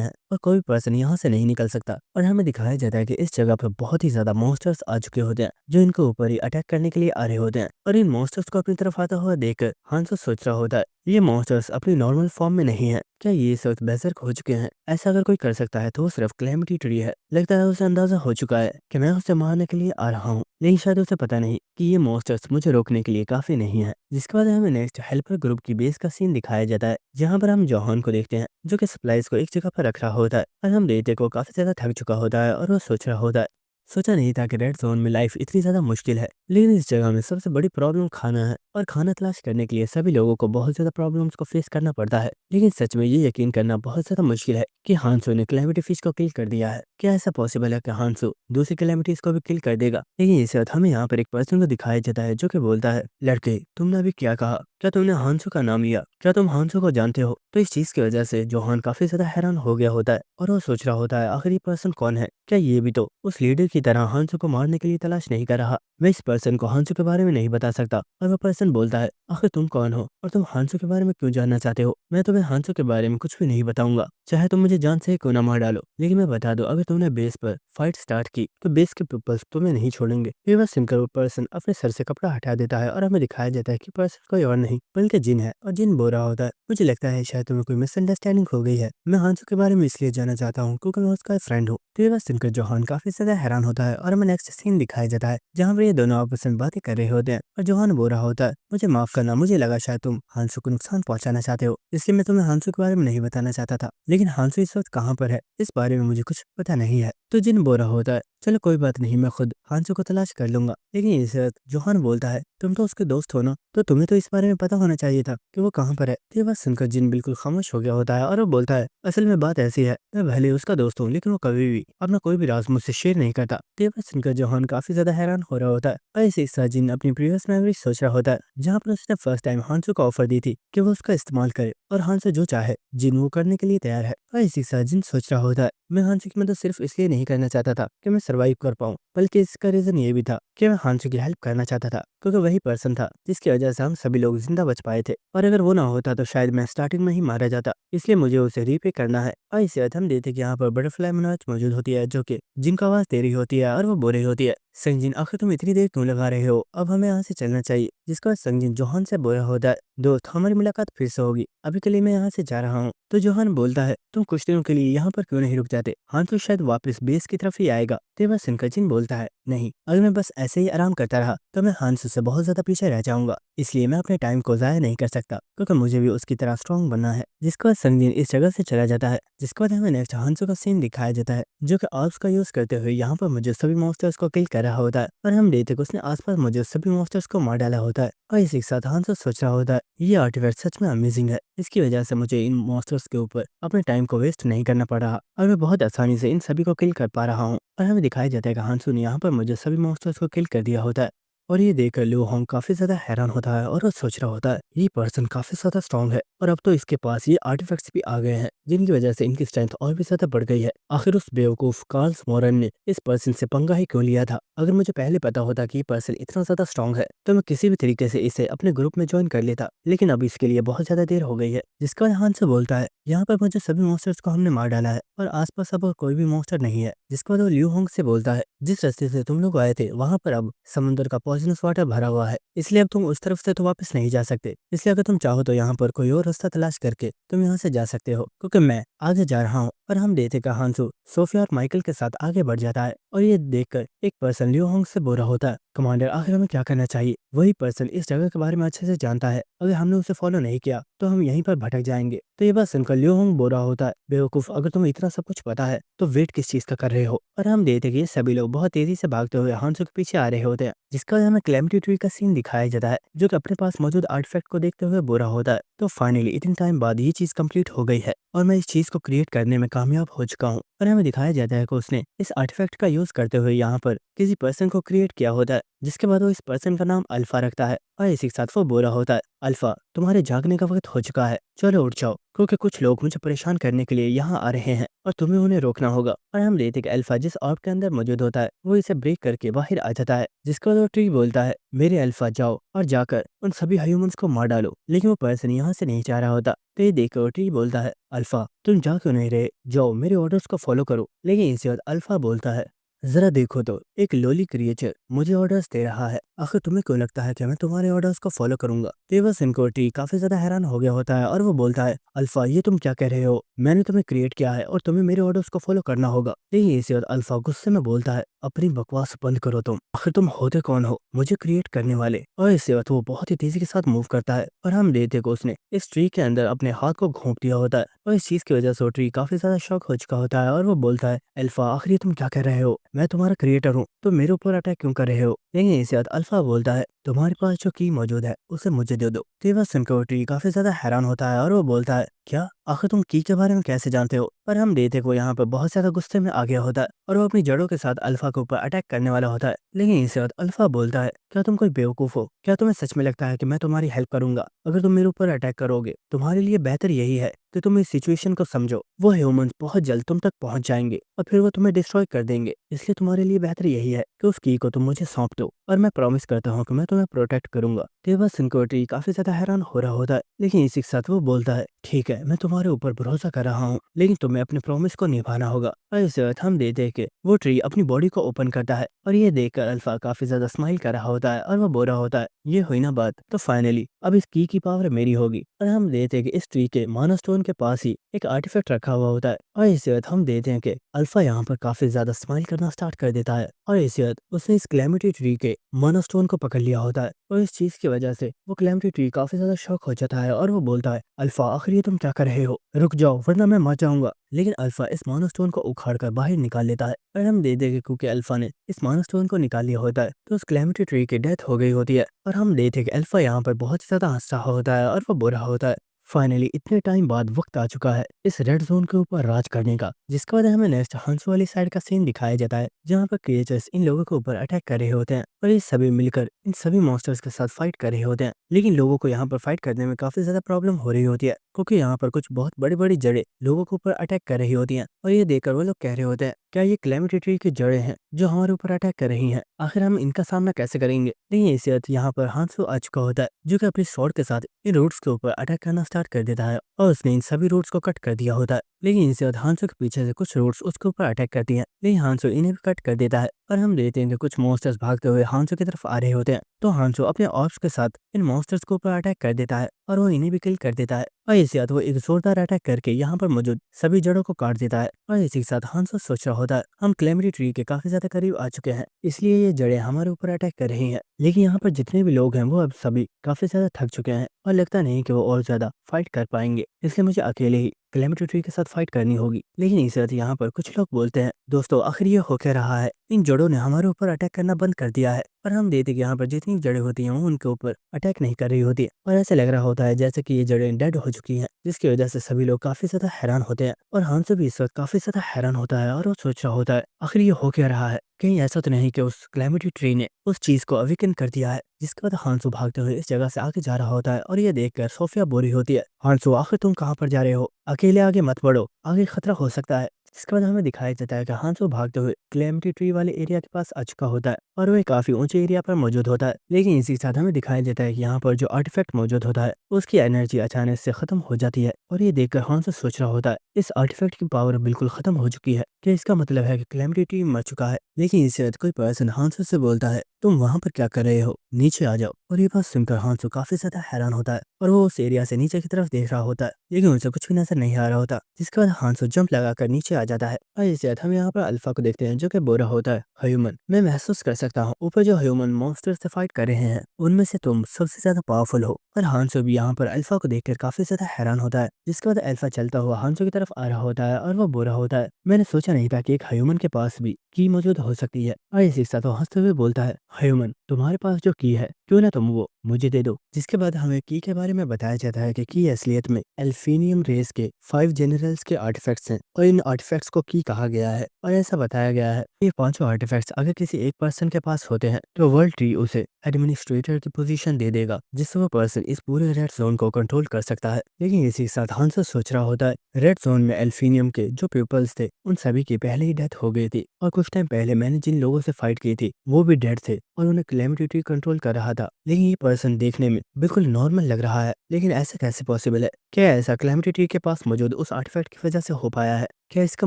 हैं और कोई पर्सन यहाँ से नहीं निकल सकता। और हमें दिखाया जाता है कि इस जगह पर बहुत ही ज्यादा मॉन्स्टर्स आ चुके होते हैं, जो इनके ऊपर ही अटैक करने के लिए आ रहे होते हैं। और इन मॉन्स्टर्स को अपनी तरफ आता हुआ देखकर हांसो सोच रहा होता है, ये मॉन्स्टर्स अपनी नॉर्मल फॉर्म में नहीं है। क्या ये इस वक्त बेसर्क हो चुके हैं? ऐसा अगर कोई कर सकता है तो वो सिर्फ कैलेमिटी ट्री है। लगता है उसे अंदाजा हो चुका है कि मैं उसे मारने के लिए आ रहा हूँ, लेकिन शायद उसे पता नहीं कि ये मॉन्स्टर्स मुझे रोकने के लिए काफी नहीं है। जिसके बाद हमें नेक्स्ट हेल्पर ग्रुप की बेस का सीन दिखाया जाता है, जहाँ पर हम जोहान को देखते हैं जो कि सप्लाईज को एक जगह पर रख रहा होता है। और हम देखते को काफी ज्यादा थक चुका होता है, और वो सोच रहा होता है, सोचा नहीं था कि रेड जोन में लाइफ इतनी ज्यादा मुश्किल है। लेकिन इस जगह में सबसे बड़ी प्रॉब्लम खाना है, और खाना तलाश करने के लिए सभी लोगों को बहुत ज्यादा प्रॉब्लम्स को फेस करना पड़ता है। लेकिन सच में ये यकीन करना बहुत ज्यादा मुश्किल है कि हांसो ने कैलेमिटी फिश को किल कर दिया है। क्या ऐसा पॉसिबल है कि हांसो दूसरी कैलेमिटीज को भी किल कर देगा? लेकिन इस वक्त हमें यहाँ पर एक पर्सन को दिखाया जाता है जो कि बोलता है, लड़के तुमने अभी क्या कहा? क्या तुमने हांसो का नाम लिया? क्या तुम हांसो को जानते हो? तो इस चीज की वजह से जोहान काफी ज्यादा हैरान हो गया होता है, और वो सोच रहा होता है आखिर ये पर्सन कौन है? क्या ये भी तो उस लीडर की तरह हांसो को मारने के लिए तलाश नहीं कर रहा? मैं इस पर्सन को हांसो के बारे में नहीं बता सकता। और वो पर्सन बोलता है, आखिर तुम कौन हो और तुम हांसो के बारे में क्यों जानना चाहते हो? मैं तुम्हें हांसो के बारे में कुछ भी नहीं बताऊंगा, चाहे तुम मुझे जान से क्यों ना मार डालो। लेकिन मैं बता दो, अगर तुमने बेस पर फाइट स्टार्ट की तो बेस के पीपल्स तुम्हें नहीं छोड़ेंगे। ये बात सुनकर वो पर्सन अपने सर से कपड़ा हटा देता है, और हमें दिखाया जाता है कि पर्सन कोई और नहीं बल्कि जिन है, और जिन बोल रहा होता है, मुझे लगता है शायद तुम्हें कोई मिसअंडरस्टैंडिंग हो गई है। मैं हांसो के बारे में इसलिए जानना चाहता हूँ क्योंकि मैं उसका फ्रेंड हूँ। तो ये बात सुनकर जोहान काफी ज्यादा हैरान होता है, और हमें नेक्स्ट सीन दिखाया जाता है जहाँ पर ये दोनों आपस में बातें कर रहे होते हैं। और जोहान बोल रहा होता है, मुझे माफ करना, मुझे लगा शायद तुम हांसो को नुकसान पहुंचाना चाहते हो, इसलिए मैं तुम्हें हांसो के बारे में नहीं बताना चाहता था। लेकिन हांसो इस वक्त कहाँ पर है इस बारे में मुझे कुछ पता नहीं है। तो जिन बोल रहा होता है, चलो कोई बात नहीं, मैं खुद हांसो को तलाश कर लूंगा। लेकिन इस वक्त जोहान बोलता है, तुम तो उसके दोस्त हो ना, तो तुम्हें तो इस बारे में पता होना चाहिए था कि वो कहाँ पर है। तो ये बात सुनकर जिन बिल्कुल खामोश हो गया होता है, और वो बोलता है, असल में बात ऐसी है, मैं भले उसका दोस्त हूँ लेकिन वो कभी भी अपना कोई भी राज मुझसे शेयर नहीं करता। तो ये बात सुनकर जोहान काफी ज्यादा हैरान हो रहा होता है, और इसी के साथ जिन अपनी प्रीवियस मेमोरी सोच रहा होता है, जहाँ पर उसने फर्स्ट टाइम हांसो को ऑफर दी थी कि वो उसका इस्तेमाल करे, और हांसो जो चाहे जिन वो करने के लिए तैयार है। और इसी के साथ जिन सोच रहा होता है, मैं हांसो की मदद सिर्फ इसलिए नहीं करना चाहता था कि मैं सर्वाइव कर पाऊँ, बल्कि इसका रीजन ये भी था कि मैं हांसो की हेल्प करना चाहता था, क्योंकि वही पर्सन था जिसकी वजह से हम सभी लोग जिंदा बच पाए थे। और अगर वो ना होता तो शायद मैं स्टार्टिंग में ही मारा जाता, इसलिए मुझे उसे रीपे करना है। और इसी बात हम देखते कि यहाँ पर बटरफ्लाई मनोज मौजूद होती है, जो कि जिनका आवाज दे रही होती है, और वो बोल रही होती है, संजीन आखिर तुम इतनी देर क्यों लगा रहे हो? अब हमें यहाँ से चलना चाहिए। जिसके बाद संजीन जोहान से बोल रहा होता है, दोस्त हमारी मुलाकात फिर से होगी, अभी के लिए मैं यहाँ से जा रहा हूँ। तो जोहान बोलता है, तुम कुछ दिनों के लिए यहाँ पर क्यों नहीं रुक जाते? हाँ तो शायद वापस बेस की तरफ ही आएगा। तो बस सुनकर जिन बोलता है, नहीं, अगर मैं बस ऐसे ही आराम करता रहा तो मैं हांसो से बहुत ज्यादा पीछे रह जाऊंगा, इसलिए मैं अपने टाइम को जाया नहीं कर सकता, क्योंकि मुझे भी उसकी तरह स्ट्रॉन्ग बनना है। जिसके बाद संजीन इस जगह से चला जाता है। जिसके बाद हमें नेक्स्ट हांसो का सीन दिखाया जाता है, जो कि आर्म्स का यूज करते हुए यहाँ पर मुझे सभी मॉन्स्टर्स को किल कर रहा होता है, और हम देखते कि उसने आसपास मुझे सभी मॉन्स्टर्स को मार डाला होता है। और इसी के साथ हांसो सोच रहा होता है, ये आर्टिफैक्ट सच में अमेजिंग है, इसकी वजह से मुझे इन मॉन्स्टर्स के ऊपर अपने टाइम को वेस्ट नहीं करना पड़ रहा, और मैं बहुत आसानी से इन सभी को किल कर पा रहा हूँ। और हमें दिखाया जाता है कि हांसो ने यहाँ पर मुझे सभी मॉन्स्टर्स को किल कर दिया होता है। और ये देखकर लियो होंग काफी ज्यादा हैरान होता है, और वो सोच रहा होता है, ये पर्सन काफी ज्यादा स्ट्रॉन्ग है, और अब तो इसके पास ये आर्टिफैक्ट्स भी आ गए हैं, जिनकी वजह से इनकी स्ट्रेंथ और भी ज्यादा बढ़ गई है। आखिर उस बेवकूफ कार्ल्स मॉरन ने इस पर्सन से पंगा ही क्यों लिया था? अगर मुझे पहले पता होता कि ये पर्सन इतना ज्यादा स्ट्रॉन्ग है तो मैं किसी भी तरीके से इसे अपने ग्रुप में ज्वाइन कर लेता, लेकिन अब इसके लिए बहुत ज्यादा देर हो गई है। जिसका हांसो बोलता है, यहाँ पर मुझे सभी मॉन्स्टर्स को हमने मार डाला है, और आसपास अब कोई भी मॉन्स्टर नहीं है। जिसके बाद वो लियो होंग से बोलता है, जिस रास्ते से तुम लोग आए थे वहां पर अब समुद्र का पॉइजनस वाटर भरा हुआ है, इसलिए अब तुम उस तरफ से तो वापस नहीं जा सकते। इसलिए अगर तुम चाहो तो यहाँ पर कोई और रास्ता तलाश करके तुम यहाँ से जा सकते हो, क्योंकि मैं आगे जा रहा हूँ और हम देखते कि हांसो सोफिया और माइकल के साथ आगे बढ़ जाता है और ये देखकर एक पर्सन लियो होंग से बोरा होता है, कमांडर आखिर हमें क्या करना चाहिए? वही पर्सन इस जगह के बारे में अच्छे से जानता है, अगर हमने उसे फॉलो नहीं किया तो हम यहीं पर भटक जाएंगे। तो ये बात सुनकर लियो होंग बोरा होता है, बेवकूफ, अगर तुम्हें इतना सब कुछ पता है तो वेट किस चीज का कर रहे हो? और हम देखते कि ये सभी लोग बहुत तेजी से भागते हुए हांसो के पीछे आ रहे होते हैं, जिसका वजह हमें क्लेमिटी ट्री का सीन दिखाया जाता है, जो कि अपने पास मौजूद आर्टिफैक्ट को देखते हुए बुरा होता है। तो फाइनली इतने टाइम बाद ये चीज कंप्लीट हो गई है और मैं इस चीज को क्रिएट करने में कामयाब हो चुका हूँ। और हमें दिखाया जाता है कि उसने इस आर्टिफैक्ट का यूज करते हुए यहाँ पर किसी पर्सन को क्रिएट किया होता है, जिसके बाद वो इस पर्सन का नाम अल्फा रखता है और इसी के साथ वो बोला होता है, अल्फा तुम्हारे जागने का वक्त हो चुका है, चलो उठ जाओ, क्योंकि कुछ लोग मुझे परेशान करने के लिए यहाँ आ रहे हैं और तुम्हें उन्हें रोकना होगा। और हम देखते हैं कि अल्फा जिस ऑर्ब के अंदर मौजूद होता है वो इसे ब्रेक करके बाहर आ जाता है, जिसके बाद वो ट्री बोलता है, मेरे अल्फा जाओ और जाकर उन सभी ह्यूमंस को मार डालो। लेकिन वो पर्सन यहाँ से नहीं चाह रहा होता, तो ये देखकर वो ट्री बोलता है, अल्फा तुम जा क्यों नहीं रहे, जाओ मेरे ऑर्डर्स को फॉलो करो। लेकिन इसके बाद अल्फा बोलता है, जरा देखो तो एक लोली क्रिएचर मुझे ऑर्डर्स दे रहा है, आखिर तुम्हें क्यों लगता है कि मैं तुम्हारे ऑर्डर्स को फॉलो करूंगा? तो ये बस इनको ट्री काफी ज्यादा हैरान हो गया होता है और वो बोलता है, अल्फा ये तुम क्या कह रहे हो, मैंने तुम्हें क्रिएट किया है और तुम्हें मेरे ऑर्डर्स को फॉलो करना होगा। लेकिन इसी बाद अल्फा गुस्से में बोलता है, अपनी बकवास बंद करो तुम, आखिर तुम होते कौन हो मुझे क्रिएट करने वाले? और इसके बाद वो बहुत ही तेजी के साथ मूव करता है और हम देखते को उसने इस ट्री के अंदर अपने हाथ को घोंप दिया होता है और इस चीज की वजह से वो ट्री काफी ज्यादा शॉक हो चुका होता है और वो बोलता है, अल्फा आखिर ये तुम क्या कह रहे हो, मैं तुम्हारा क्रिएटर हूँ तो मेरे ऊपर अटैक क्यों कर रहे हो? लेकिन इसके बाद अल्फा बोलता है, तुम्हारे पास जो की मौजूद है उसे मुझे दे दो। तो ये बात सुनकर वो ट्री काफी ज्यादा हैरान होता है और वो बोलता है, क्या आखिर तुम की के बारे में कैसे जानते हो? पर हम देखते को यहाँ पर बहुत ज्यादा गुस्से में आ गया होता है और वो अपनी जड़ों के साथ अल्फा के ऊपर अटैक करने वाला होता है। लेकिन इसके बाद अल्फा बोलता है, क्या तुम कोई बेवकूफ हो? क्या तुम्हें सच में लगता है कि मैं तुम्हारी हेल्प करूंगा? अगर तुम मेरे ऊपर अटैक करोगे तुम्हारे लिए बेहतर यही है कि तुम इस सिचुएशन को समझो, वो ह्यूमंस बहुत जल्द तुम तक पहुंच जाएंगे और फिर वो तुम्हें डिस्ट्रॉय कर देंगे, इसलिए तुम्हारे लिए बेहतर यही है कि उस की को तुम मुझे सौंप दो और मैं प्रॉमिस करता हूँ कि मैं तुम्हें प्रोटेक्ट करूंगा। तो बस सिक्योरिटी काफी ज्यादा हैरान हो रहा होता है, लेकिन इसी के साथ वो बोलता है, ठीक है मैं तुम्हारे ऊपर भरोसा कर रहा हूँ, लेकिन तुम्हें अपने प्रॉमिस को निभाना होगा। और इसे हम दे दे के वो ट्री अपनी बॉडी को ओपन करता है और ये देखकर अल्फा काफी ज्यादा स्माइल कर रहा होता है और वो बोल रहा होता है, ये हुई ना बात, तो फाइनली अब इस की पावर मेरी होगी। और हम देते हैं कि इस ट्री के माना स्टोन के पास ही एक आर्टिफैक्ट रखा हुआ होता है और इसे हम देते हैं कि अल्फा यहाँ पर काफी ज्यादा स्माइल करना स्टार्ट कर देता है और इसे उसने इस क्लैमिटी ट्री के माना स्टोन को पकड़ लिया होता है और इस चीज की वजह से वो क्लैमिटी ट्री काफी ज्यादा शॉक हो जाता है और वो बोलता है, अल्फा आखिर ये तुम क्या कर रहे हो, रुक जाओ वरना मैं मर जाऊंगा। लेकिन अल्फा इस माना स्टोन को उखाड़ कर बाहर निकाल लेता है और हम दे देंगे क्योंकि अल्फा ने इस माना स्टोन को निकाल लिया होता है तो उस क्लैमिटी ट्री की डेथ हो गई होती है। और हम देखते हैं कि अल्फा यहाँ पर बहुत ज्यादा हंस रहा होता है और वो बुरा होता है। फाइनली इतने टाइम बाद वक्त आ चुका है इस रेड जोन के ऊपर राज करने का, जिसके बाद हमें नेक्स्ट हंस वाली साइड का सीन दिखाया जाता है, जहाँ पर क्रिएचर्स इन लोगों के ऊपर अटैक कर रहे होते हैं और ये सभी मिलकर इन सभी मॉन्स्टर्स के साथ फाइट कर रहे होते हैं। लेकिन लोगों को यहाँ पर फाइट करने में काफी ज्यादा प्रॉब्लम हो रही होती है, क्योंकि यहाँ पर कुछ बहुत बड़ी बड़ी जड़ें लोगों के ऊपर अटैक कर रही होती हैं और ये देखकर वो लोग कह रहे होते हैं, क्या ये क्लैमिटी ट्री की जड़ें हैं जो हमारे ऊपर अटैक कर रही हैं, आखिर हम इनका सामना कैसे करेंगे? लेकिन इसी वक्त यहाँ पर हांसो आ चुका होता है, जो कि अपनी स्वॉर्ड के साथ इन रूट्स के ऊपर अटैक करना स्टार्ट कर देता है और उसने इन सभी रूट्स को कट कर दिया होता है। लेकिन इसी वक्त हांसो के पीछे से कुछ रूट्स उसके ऊपर अटैक करती हैं, लेकिन हांसो इन्हें भी कट कर देता है और हम देखते हैं कि कुछ मॉन्स्टर्स भागते हुए हांसो की तरफ आ रहे होते हैं। तो हांसो अपने ऑर्ब्स के साथ इन मॉन्स्टर्स के ऊपर अटैक कर देता है और वो इन्हें भी किल कर देता है और इसी वक्त वो एक जोरदार अटैक करके यहाँ पर मौजूद सभी जड़ों को काट देता है। और इसी के साथ हांसो सोच रहा होता है, हम क्लैमिटी ट्री के काफी ज्यादा करीब आ चुके हैं, इसलिए ये जड़ें हमारे ऊपर अटैक कर रही हैं। लेकिन यहाँ पर जितने भी लोग हैं वो अब सभी काफी ज्यादा थक चुके हैं और लगता नहीं कि वो और ज्यादा फाइट कर पाएंगे, इसलिए मुझे अकेले ही क्लैमिटी ट्री के साथ फाइट करनी होगी। लेकिन इस वक्त यहाँ पर कुछ लोग बोलते हैं, दोस्तों आखिर ये हो क्या रहा है, इन जड़ों ने हमारे ऊपर अटैक करना बंद कर दिया है। और हम देखते कि यहाँ पर जितनी जड़ें होती हैं वो उनके ऊपर अटैक नहीं कर रही होती है और ऐसे लग रहा होता है जैसे कि ये जड़ें डेड हो चुकी हैं, जिसकी वजह से सभी लोग काफी ज्यादा हैरान होते हैं। और हांसो भी इस वक्त काफी ज्यादा हैरान होता है और वो सोच रहा होता है, आखिर ये हो क्या रहा है, कहीं ऐसा तो नहीं कि उस क्लैमिटी ट्री ने उस चीज को अवेकन कर दिया है। जिसके बाद हांसो भागते हुए इस जगह से आगे जा रहा होता है और ये देखकर सोफिया बोरी होती है, हांसो आखिर तुम कहाँ पर जा रहे हो, अकेले आगे मत बढ़ो, आगे खतरा हो सकता है। इसके बाद हमें दिखाया जाता है कि हांसो भागते हुए क्लेमिटी ट्री वाले एरिया के पास आ चुका होता है और वह काफी ऊंचे एरिया पर मौजूद होता है। लेकिन इसी के साथ हमें दिखाया जाता है कि यहाँ पर जो आर्टिफैक्ट मौजूद होता है उसकी एनर्जी अचानक से खत्म हो जाती है और ये देखकर हांसो सोच रहा होता है इस आर्टिफैक्ट की पावर बिल्कुल खत्म हो चुकी है, क्या इसका मतलब है कि क्लेमिटी ट्री मर चुका है। लेकिन इसके बाद कोई पर्सन हांसो से बोलता है तुम वहां पर क्या कर रहे हो, नीचे आ जाओ। और ये बात सुनकर हांसो काफी ज्यादा हैरान होता है और वो उस एरिया से नीचे की तरफ देख रहा होता है लेकिन उसे कुछ भी नजर नहीं आ रहा होता। जिसके बाद हांसो जंप लगाकर नीचे आ जाता है और इसके बाद हम यहाँ पर अल्फा को देखते हैं जो कि बोरा होता है ह्यूमन। मैं महसूस कर सकता हूँ ऊपर जो ह्यूमन मॉन्स्टर से फाइट कर रहे हैं उनमें से तुम सबसे ज्यादा पावरफुल हो। पर हांसो भी यहाँ पर अल्फा को देखकर काफी ज्यादा हैरान होता है। जिसके बाद अल्फा चलता हुआ हांसो की तरफ आ रहा होता है और वो बोरा होता है। मैंने सोचा नहीं था कि एक ह्यूमन के पास भी की मौजूद हो सकती है और इसी के साथ वो हंसते हुए बोलता है ह्यूमन तुम्हारे पास जो की है क्यों ना तुम वो मुझे दे दो। जिसके बाद हमें की के बारे में बताया जाता है कि की असलियत में एल्फीनियम रेस के 5 जनरल्स के आर्टिफैक्ट्स हैं और इन आर्टिफैक्ट्स को की कहा गया है और ऐसा बताया गया है ये पांचों आर्टिफैक्ट्स अगर किसी एक पर्सन के पास होते हैं तो वर्ल्ड ट्री उसे एडमिनिस्ट्रेटर की पोजीशन दे देगा जिससे वो पर्सन इस पूरे रेड जोन को कंट्रोल कर सकता है। लेकिन इसी के साथ हांसो सोच रहा होता है रेड जोन में एल्फीनियम के जो पीपल्स थे उन सभी की पहले ही डेथ हो गई थी और कुछ टाइम पहले मैंने जिन लोगों से फाइट की थी वो भी डेड थे और उन्हें क्लेमिटी ट्री कंट्रोल कर रहा था। लेकिन ये पर्सन देखने में बिल्कुल नॉर्मल लग रहा है लेकिन ऐसा कैसे पॉसिबल है, क्या ऐसा क्लेमिटी ट्री के पास मौजूद उस आर्टिफैक्ट की वजह से हो पाया है। क्या इसका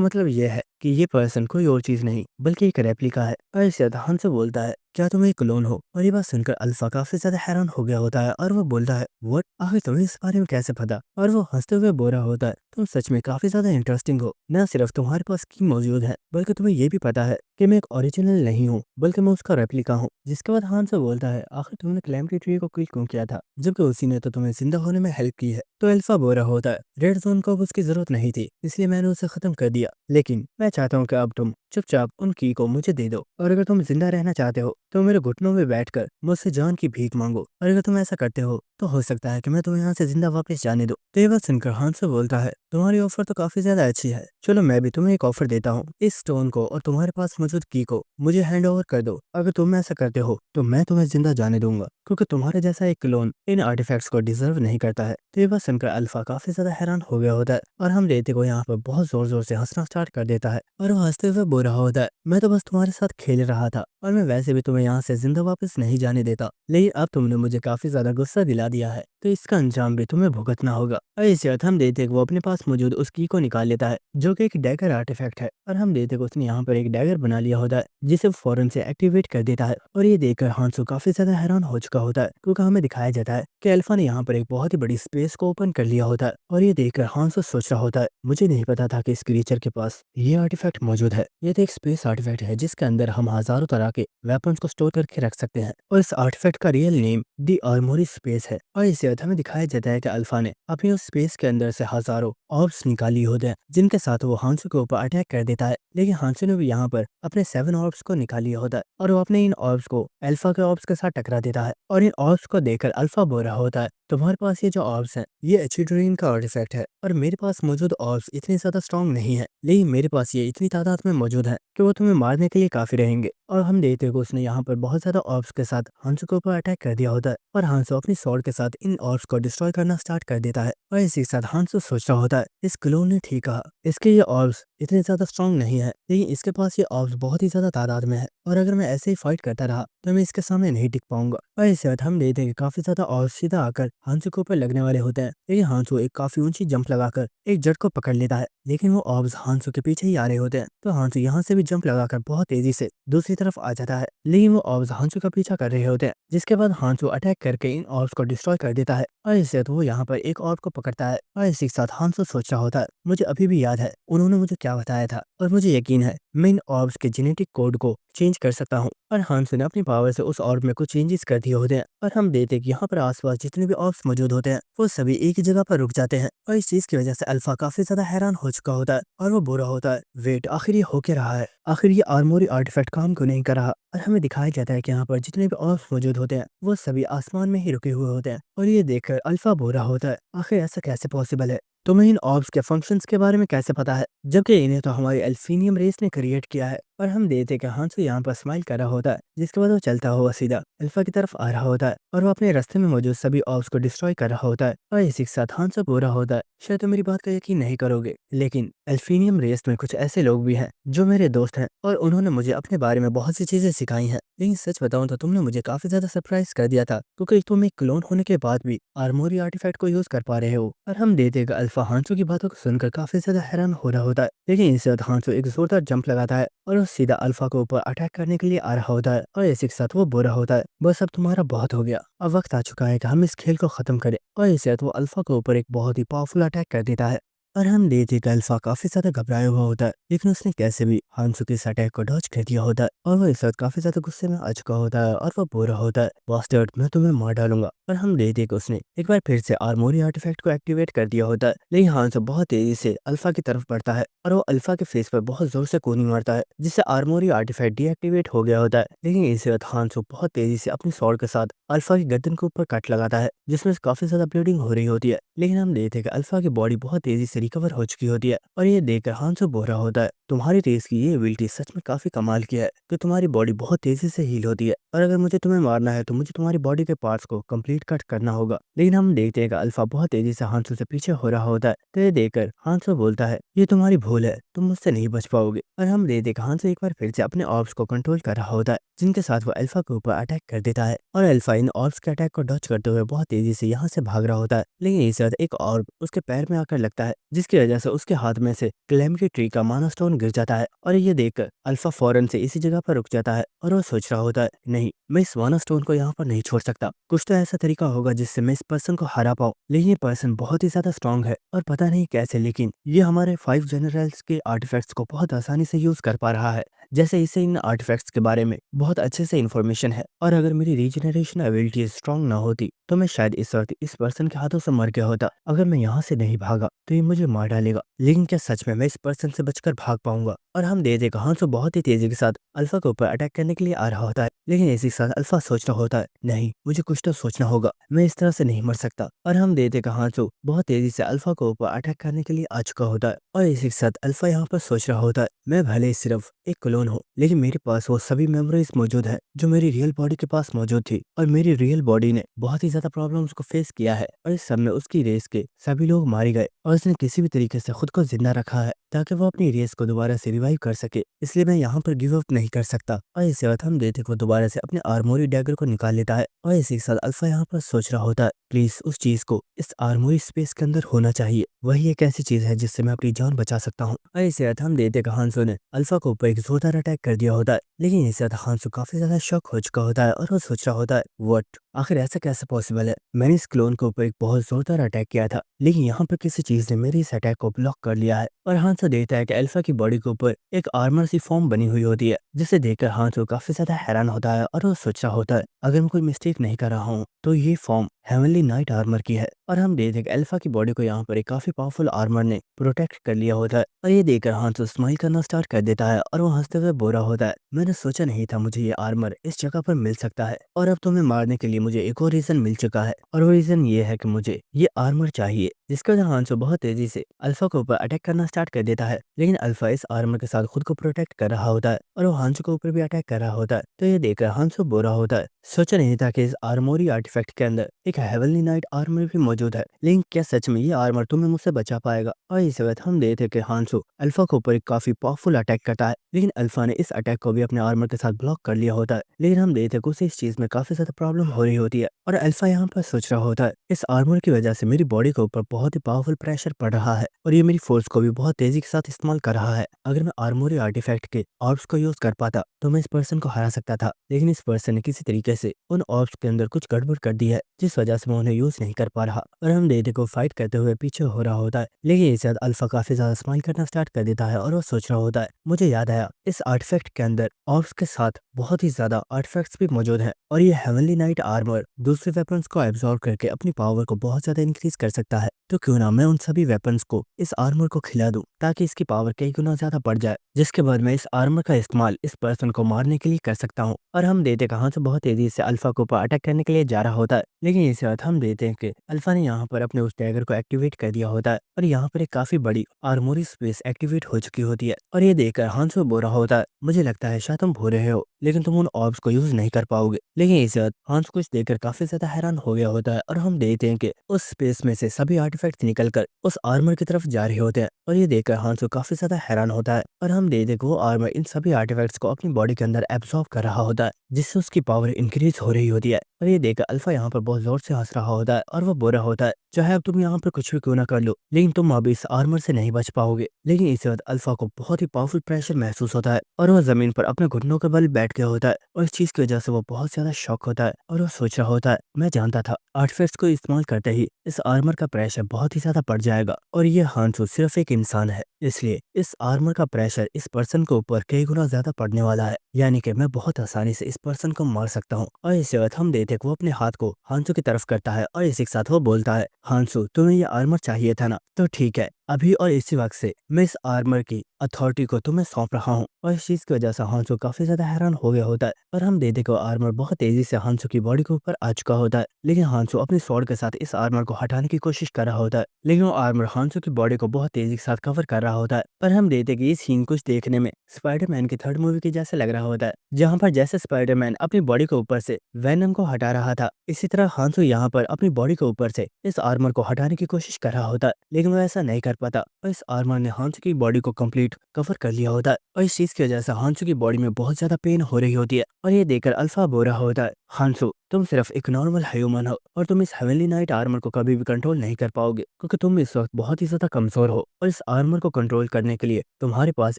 मतलब यह है कि ये पर्सन कोई और चीज नहीं बल्कि एक रेप्लिका है। और इससे हांसो बोलता है क्या तुम एक क्लोन हो। और ये बात सुनकर अल्फा काफी ज्यादा हैरान हो गया होता है और वो बोलता है व्हाट, आखिर तुम्हें इस बारे में कैसे पता। और वो हंसते हुए बोल रहा होता है तुम सच में काफी ज्यादा इंटरेस्टिंग हो, न सिर्फ तुम्हारे पास की मौजूद है बल्कि तुम्हें ये भी पता है कि मैं एक ओरिजिनल नहीं हूँ बल्कि मैं उसका रेप्लिका हूँ। जिसके बाद हांसो बोलता है आखिर तुमने क्लेमिटी ट्री को किल क्यों किया था जबकि उसी ने तो तुम्हें जिंदा होने में हेल्प की है। तो अल्फा बोल रहा होता है रेड जोन को अब उसकी जरूरत नहीं थी इसलिए मैंने उसे खत्म कर दिया, लेकिन मैं चाहता हूँ कि अब तुम चुपचाप उन की को मुझे दे दो और अगर तुम जिंदा रहना चाहते हो तो मेरे घुटनों में बैठकर मुझसे जान की भीख मांगो और अगर तुम ऐसा करते हो तो हो सकता है कि मैं तुम्हें यहाँ से जिंदा वापस जाने दूं। तो ये बात सुनकर हांसो बोलता है तुम्हारी ऑफर तो काफी ज्यादा अच्छी है, चलो मैं भी तुम्हें एक ऑफर देता हूँ, इस स्टोन को और तुम्हारे पास मौजूद की को मुझे हैंड ओवर कर दो। अगर तुम ऐसा करते हो तो मैं तुम्हें जिंदा जाने दूंगा क्योंकि तुम्हारे जैसा एक क्लोन इन आर्टिफैक्ट्स को डिजर्व नहीं करता है। तो ये बात सुनकर अल्फा काफी ज्यादा हैरान हो गया होता है और हम लेते को यहाँ पर बहुत जोर जोर से हंसना स्टार्ट कर देता है और वो हंसते हुए बोल रहा होता है मैं तो बस तुम्हारे साथ खेल रहा था और मैं वैसे भी तुम्हें यहाँ से जिंदा वापस नहीं जाने देता, लेकिन अब तुमने मुझे काफी ज्यादा गुस्सा दिला दिया है तो इसका अंजाम भी तुम्हें भुगतना होगा। और इसी बात हम देते वो अपने पास मौजूद उस की को निकाल लेता है जो कि एक डैगर आर्टिफैक्ट है और हम देते उसने यहाँ पर एक डैगर बना लिया होता है जिसे फौरन से एक्टिवेट कर देता है। और ये देखकर हांसो काफी ज्यादा हैरान हो चुका होता है क्योंकि हमें दिखाया जाता है कि अल्फा ने यहाँ पर एक बहुत ही बड़ी स्पेस को ओपन कर लिया होता है। और ये देखकर हांसो सोच रहा होता है मुझे नहीं पता था कि इस क्रीचर के पास ये आर्टिफैक्ट मौजूद है। ये तो एक स्पेस आर्टिफैक्ट है जिसके अंदर हम हजारों तरह के वेपन्स को स्टोर करके रख सकते हैं और इस आर्टिफैक्ट का real name the Armori space है। और इसे हमें दिखाया जाता है कि अल्फा ने अपनी उस स्पेस के अंदर से हजारों ऑर्ब्स निकाली होते हैं जिनके साथ वो हांसो के ऊपर अटैक कर देता है। लेकिन हांसो ने भी यहाँ पर अपने 7 ऑर्ब्स को निकाल लिया होता है और वो अपने इन ऑर्ब्स को अल्फा के ऑर्ब्स के साथ टकरा देता है। और इन ऑर्ब्स को देखकर अल्फा बोल रहा होता है तुम्हारे पास ये जो ऑर्ब्स हैं ये एचिड्रीन का आर्टिफैक्ट है और मेरे पास मौजूद ऑर्ब्स इतने ज्यादा स्ट्रॉन्ग नहीं है, लेकिन मेरे पास ये इतनी तादाद में मौजूद है कि वो तुम्हें मारने के लिए काफी रहेंगे। और हम देखते हैं कि उसने यहाँ पर बहुत ज्यादा ऑर्ब्स के साथ हांसो के ऊपर अटैक कर दिया होता है और हांसो अपनी स्वॉर्ड के साथ इन ऑर्ब्स को डिस्ट्रॉय करना स्टार्ट कर देता है। और इसी के साथ हांसो सोच रहा होता है इस क्लोन ने ठीक कहा, इसके ये ऑर्ब्स इतने ज्यादा स्ट्रॉन्ग नहीं है लेकिन इसके पास ये ऑर्ब्स बहुत ही ज्यादा तादाद में है और अगर मैं ऐसे ही फाइट करता रहा तो मैं इसके सामने नहीं टिक पाऊंगा। और इसके बाद हम देखते हैं कि काफी ज्यादा ऑर्ब्स सीधा आकर हांसो के ऊपर लगने वाले होते हैं लेकिन हांसो एक काफी ऊंची जंप लगाकर एक जट को पकड़ लेता है लेकिन वो ऑर्ब्स हांसो के पीछे ही आ रहे होते हैं। तो हांसो यहाँ से भी जंप लगाकर बहुत तेजी से दूसरी तरफ आ जाता है लेकिन वो ऑर्ब्स हांसो का पीछा कर रहे होते हैं। जिसके बाद हांसो अटैक करके इन ऑर्ब्स को डिस्ट्रॉय कर देता है और इससे वो यहाँ पर एक ऑर्ब को पकड़ता है। और इसी के साथ हांसो सोच रहा होता है मुझे अभी भी याद है उन्होंने मुझे क्या बताया था और मुझे यकीन है मैं इन ऑर्ब्स के जेनेटिक कोड को चेंज कर सकता हूँ। और हांसो ने अपनी पावर से उस ऑर्ब में कुछ चेंजेस कर दिए होते हैं और हम देखते हैं कि यहाँ पर आसपास जितने भी ऑर्ब्स मौजूद होते हैं वो सभी एक ही जगह पर रुक जाते हैं। और इस चीज की वजह से अल्फा काफी ज्यादा हैरान हो चुका होता है और वो बुरा होता है वेट आखिर ये हो क्या रहा है, आखिर ये आर्मोरी आर्टिफैक्ट काम क्यों नहीं कर रहा। और हमें दिखाया जाता है कि यहाँ पर जितने भी ऑर्ब्स मौजूद होते हैं वो सभी आसमान में ही रुके हुए होते हैं। और ये देखकर अल्फा बुरा होता है आखिर ऐसा कैसे पॉसिबल है, तुम्हें इन ऑर्ब्स के फंक्शंस के बारे में कैसे पता है जबकि इन्हें तो हमारी एल्फीनियम रेस ने क्रिएट किया है। और हम देखते हैं कि हांसो यहाँ पर स्माइल कर रहा होता है, जिसके बाद वो चलता हुआ सीधा अल्फा की तरफ आ रहा होता है और वो अपने रास्ते में मौजूद सभी ऑब्स को डिस्ट्रॉय कर रहा होता है। और इसी के साथ हांसो पूरा होता है। शायद तुम मेरी बात का यकीन नहीं करोगे, लेकिन एल्फीनियम रेस में कुछ ऐसे लोग भी हैं जो मेरे दोस्त हैं और उन्होंने मुझे अपने बारे में बहुत सी चीजें सिखाई हैं। लेकिन सच बताऊं तो तुमने मुझे काफी ज्यादा सरप्राइज कर दिया था, क्योंकि तुम एक क्लोन होने के बाद भी आर्मोरी आर्टिफैक्ट को यूज कर पा रहे हो। और हम देखते हैं कि अल्फा हांसो की बातों को सुनकर काफी ज्यादा हैरान हो रहा होता है। लेकिन इसके बाद हांसो एक जोरदार जंप लगाता है और वो सीधा अल्फा को ऊपर अटैक करने के लिए आ रहा होता है। और इसी के साथ वो बुरा होता है, बस अब तुम्हारा बहुत हो गया, अब वक्त आ चुका है कि हम इस खेल को खत्म करें। और इसके बाद वो अल्फा के ऊपर एक बहुत ही पावरफुल अटैक कर देता है। और हम देखते कि अल्फा काफी ज्यादा घबराया हुआ होता है, लेकिन उसने कैसे भी हांसो के इस अटैक को डॉज कर दिया होता है। और वो इस वक्त काफी ज्यादा गुस्से में आ चुका होता है और वो बुरा होता है, बास्टर्ड मैं तुम्हें मार डालूंगा। और हम देखते कि उसने एक बार फिर से आर्मोरी आर्टिफैक्ट को एक्टिवेट कर दिया होता है। लेकिन हांसो बहुत तेजी से अल्फा की तरफ बढ़ता है और वो अल्फा के फेस पर बहुत जोर से कूनिंग मारता है, जिससे आर्मोरी आर्टिफैक्ट डीएक्टिवेट हो गया होता है। लेकिन इसी वक्त हांसो बहुत तेजी से अपनी स्वॉर्ड के साथ अल्फा की गर्दन के ऊपर कट लगाता है, जिसमें से काफी ज्यादा ब्लीडिंग हो रही होती है। लेकिन हम देखते हैं कि अल्फा की बॉडी बहुत तेजी से रिकवर हो चुकी होती है और ये देखकर हांसो बोल रहा होता है, तुम्हारी रेस की ये एबिलिटी सच में काफी कमाल की है कि तुम्हारी बॉडी बहुत तेजी से हील होती है, और अगर मुझे तुम्हें मारना है तो मुझे तुम्हारी बॉडी के पार्ट्स को कंप्लीट कट करना होगा। लेकिन हम देखते हैं कि अल्फा बहुत तेजी से हांसो से पीछे हो रहा होता है। तो ये देखकर हांसो बोलता है, ये तुम्हारी भूल है, तुम मुझसे नहीं बच पाओगे। और हम देखते हैं कि हांसो एक बार फिर से अपने ऑर्ब्स को कंट्रोल कर रहा होता है, जिनके साथ वो अल्फा के ऊपर अटैक कर देता है। और अल्फा इन ऑर्ब्स के अटैक को डॉज करते हुए बहुत तेजी से यहाँ से भाग रहा होता है। लेकिन इस वक्त एक ऑर्ब उसके पैर में आकर लगता है, जिसकी वजह से उसके हाथ में से कैलेमिटी ट्री का माना स्टोन गिर जाता है। और ये देखकर अल्फा फौरन से इसी जगह पर रुक जाता है और वो सोच रहा होता है, नहीं, मैं इस माना स्टोन को यहाँ पर नहीं छोड़ सकता, कुछ तो ऐसा तरीका होगा जिससे मैं इस पर्सन को हरा पाऊँ। लेकिन ये पर्सन बहुत ही ज्यादा स्ट्रांग है और पता नहीं कैसे, लेकिन ये हमारे 5 जनरल्स के आर्टिफैक्ट्स को बहुत आसानी से यूज कर पा रहा है, जैसे इसे इन आर्टिफैक्ट्स के बारे में बहुत अच्छे से इन्फॉर्मेशन है। और अगर मेरी रीजनरेशन एबिलिटी स्ट्रांग ना होती तो मैं शायद इस वक्त इस पर्सन के हाथों से मर गया होता। अगर मैं यहाँ से नहीं भागा तो ये मुझे मार डालेगा। लेकिन क्या सच में मैं इस पर्सन से बचकर भाग पाऊंगा? और हम दे देगा हांसो बहुत ही तेजी के साथ अल्फा के ऊपर अटैक करने के लिए आ रहा होता है। लेकिन इसी के साथ अल्फा सोच रहा होता है, नहीं, मुझे कुछ तो सोचना होगा, मैं इस तरह से नहीं मर सकता। और हम दे देगा हांसो बहुत तेजी से अल्फा के ऊपर अटैक करने के लिए आ चुका होता है। और इसी के साथ अल्फा यहाँ पर सोच रहा होता है, मैं भले ही सिर्फ एक क्लोन हूँ, लेकिन मेरे पास वो सभी मेमोरीज मौजूद है जो मेरी रियल बॉडी के पास मौजूद थी। और मेरी रियल बॉडी ने बहुत ही ज्यादा प्रॉब्लम्स को फेस किया है और इस सब में उसकी रेस के सभी लोग मारे गए और उसने किसी भी तरीके से खुद को जिंदा रखा है ताकि वो अपनी रेस को दोबारा से रिवाइव कर सके। इसलिए मैं यहाँ पर गिव अप नहीं कर सकता। और इसके बाद हम देखते को दोबारा से अपने आर्मोरी डैगर को निकाल लेता है। और इसी के साथ अल्फा यहाँ पर सोच रहा होता है, प्लीज उस चीज को इस आर्मोरी स्पेस के अंदर होना चाहिए, वही एक ऐसी चीज है जिससे मैं अपनी जान बचा सकता हूँ। और इसके बाद हम देखते कि हांसो ने अल्फा को ऊपर एक जोरदार अटैक कर दिया होता है। लेकिन इसके बाद हांसो काफी ज्यादा शॉक हो चुका होता है और वो सोच रहा होता है, व्हाट, आखिर ऐसा कैसे पॉसिबल है? मैंने इस क्लोन के ऊपर एक बहुत जोरदार अटैक किया था, लेकिन यहाँ पर किसी चीज ने मेरे इस अटैक को ब्लॉक कर लिया है। और हांसो देखता है कि अल्फा की बॉडी के ऊपर एक आर्मर सी फॉर्म बनी हुई होती है, जिसे देखकर हांसो काफी ज्यादा हैरान होता है और वो सोच रहा होता है, अगर मैं कोई मिस्टेक नहीं कर रहा हूँ तो ये फॉर्म हेवनली नाइट आर्मर की है। और हम देखते हैं कि अल्फा की बॉडी को यहाँ पर एक काफी पावरफुल आर्मर ने प्रोटेक्ट कर लिया होता है। और ये देखकर हांसो स्माइल करना स्टार्ट कर देता है और वो हंसते हुए बोल रहा होता है, मैंने सोचा नहीं था मुझे ये आर्मर इस जगह पर मिल सकता है, और अब तुम्हें मारने के लिए मुझे एक और रीजन मिल चुका है, और वो रीजन ये है कि मुझे ये आर्मर चाहिए। जिसके वजह हांसो बहुत तेजी से अल्फा के ऊपर अटैक करना स्टार्ट कर देता है। लेकिन अल्फा इस आर्मर के साथ खुद को प्रोटेक्ट कर रहा होता है और वो हांसो के ऊपर भी अटैक कर रहा होता है। तो ये देखकर हांसो बोल रहा होता है, सोचा नहीं था कि इस आर्मोरी आर्टिफैक्ट के अंदर एक हेवनली नाइट आर्मर भी मौजूद है, लेकिन क्या सच में ये आर्मर तुम्हें मुझसे बचा पाएगा? और इस वक्त हम देखते हैं कि हांसो अल्फा के ऊपर एक काफी पावरफुल अटैक करता है, लेकिन अल्फा ने इस अटैक को भी अपने आर्मर के साथ ब्लॉक कर लिया होता है। लेकिन हम देखते हैं कि उसे इस चीज में काफी ज्यादा प्रॉब्लम हो रही होती है और अल्फा यहाँ पर सोच रहा होता है, इस आर्मर की वजह से मेरी बॉडी के ऊपर बहुत ही पावरफुल प्रेशर पड़ रहा है और ये मेरी फोर्स को भी बहुत तेजी के साथ इस्तेमाल कर रहा है। अगर मैं आर्मोरी आर्टिफैक्ट के ऑर्ब्स को यूज कर पाता तो मैं इस पर्सन को हरा सकता था, लेकिन इस पर्सन ने किसी तरीके से उन ऑर्ब्स के अंदर कुछ गड़बड़ कर दी है, जिस वजह से मैं उन्हें यूज नहीं कर पा रहा। और हम डेटे को फाइट करते हुए पीछे हो रहा होता है। लेकिन इसके बाद अल्फा काफी ज्यादा स्माइल करना स्टार्ट कर देता है और वो सोच रहा होता है, मुझे याद आया, इस आर्टिफैक्ट के अंदर ऑर्ब्स के साथ बहुत ही ज्यादा आर्टिफैक्ट्स भी मौजूद हैं और ये हेवनली नाइट आर्मर दूसरे वेपन्स को एब्जॉर्ब करके अपनी पावर को बहुत ज्यादा इंक्रीज कर सकता है। तो क्यों ना मैं उन सभी वेपन्स को इस आर्मर को खिला दूं ताकि इसकी पावर कई गुना ज्यादा बढ़ जाए, जिसके बाद मैं इस आर्मर का इस्तेमाल इस पर्सन को मारने के लिए कर सकता हूँ। और हम देते कहाँ से बहुत तेजी से अल्फा के ऊपर अटैक करने के लिए जा रहा होता है, लेकिन इसी वक्त हम देते हैं कि अल्फा ने यहाँ पर अपने उस डैगर को एक्टिवेट कर दिया होता है और यहाँ पर एक काफी बड़ी आर्मोरी स्पेस एक्टिवेट हो चुकी होती है। और ये देखकर हांसो बोल रहा होता है, मुझे लगता है शायद तुम भूल रहे हो लेकिन तुम उन ऑर्ब्स को यूज नहीं कर पाओगे। लेकिन इस वक्त हांस कुछ देखकर काफी ज्यादा हैरान हो गया होता है और हम देखते हैं कि उस स्पेस में से सभी आर्टिफैक्ट्स निकलकर उस आर्मर की तरफ जा रहे होते हैं। और ये देखकर हांसो काफी ज्यादा हैरान होता है और हम देखते हैं कि वो आर्मर इन सभी आर्टिफैक्ट्स को अपनी बॉडी के अंदर एब्सॉर्ब कर रहा होता है, जिससे उसकी पावर इंक्रीज हो रही होती है। और ये देखकर अल्फा यहाँ पर बहुत जोर से हंस रहा होता है और वो बोल रहा होता है, चाहे अब तुम यहाँ पर कुछ भी क्यों ना कर लो लेकिन तुम अब इस आर्मर से नहीं बच पाओगे। लेकिन इस वक्त अल्फा को बहुत ही पावरफुल प्रेशर महसूस होता है और वह जमीन पर अपने घुटनों के बल बैठ गया होता है और इस चीज की वजह से वो बहुत ज्यादा शॉक होता है और वो सोच रहा होता है, मैं जानता था आर्टिफैक्ट्स को इस्तेमाल करते ही इस आर्मर का प्रेशर बहुत ही ज्यादा बढ़ जाएगा और ये हांसो सिर्फ एक इंसान है, इसलिए इस आर्मर का प्रेशर इस पर्सन के ऊपर कई गुना ज्यादा पड़ने वाला है, यानी कि मैं बहुत आसानी से इस पर्सन को मार सकता हूँ। और इस वक्त हम देखते वो अपने हाथ को हांसो की तरफ करता है और इसी के साथ वो बोलता है, हांसो तुम्हें ये आर्मर चाहिए था ना, तो ठीक है अभी और इसी वक्त से मैं इस आर्मर की अथॉरिटी को तुम्हें सौंप रहा हूँ। और इस चीज की वजह से हांसो काफी ज्यादा हैरान हो गया होता है और हम देखते को आर्मर बहुत तेजी से हांसो की बॉडी के ऊपर आ चुका होता है। लेकिन हांसो अपनी स्वॉर्ड के साथ इस आर्मर को हटाने की कोशिश कर रहा होता है, लेकिन वो आर्मर हांसो की बॉडी को बहुत तेजी के साथ कवर कर रहा होता है। पर हम देखते कि ये सीन कुछ देखने में स्पाइडरमैन की थर्ड मूवी के जैसे लग रहा होता है, जहाँ पर जैसे स्पाइडरमैन अपनी बॉडी के ऊपर से वेनम को हटा रहा था, इसी तरह हांसो यहाँ पर अपनी बॉडी के ऊपर से इस आर्मर को हटाने की कोशिश कर रहा होता है, लेकिन वो ऐसा नहीं कर पाता और इस आर्मर ने हांसो की बॉडी को कंप्लीट कवर कर लिया होता है। और इस चीज की वजह से हांसो की बॉडी में बहुत ज्यादा पेन हो रही होती है और ये देखकर अल्फा बोल रहा होता है, हांसो तुम सिर्फ एक नॉर्मल ह्यूमन हो और तुम इस हेवनली नाइट आर्मर को कभी भी कंट्रोल नहीं कर पाओगे, क्योंकि तुम इस वक्त बहुत ही ज्यादा कमजोर हो और इस आर्मर को कंट्रोल करने के लिए तुम्हारे पास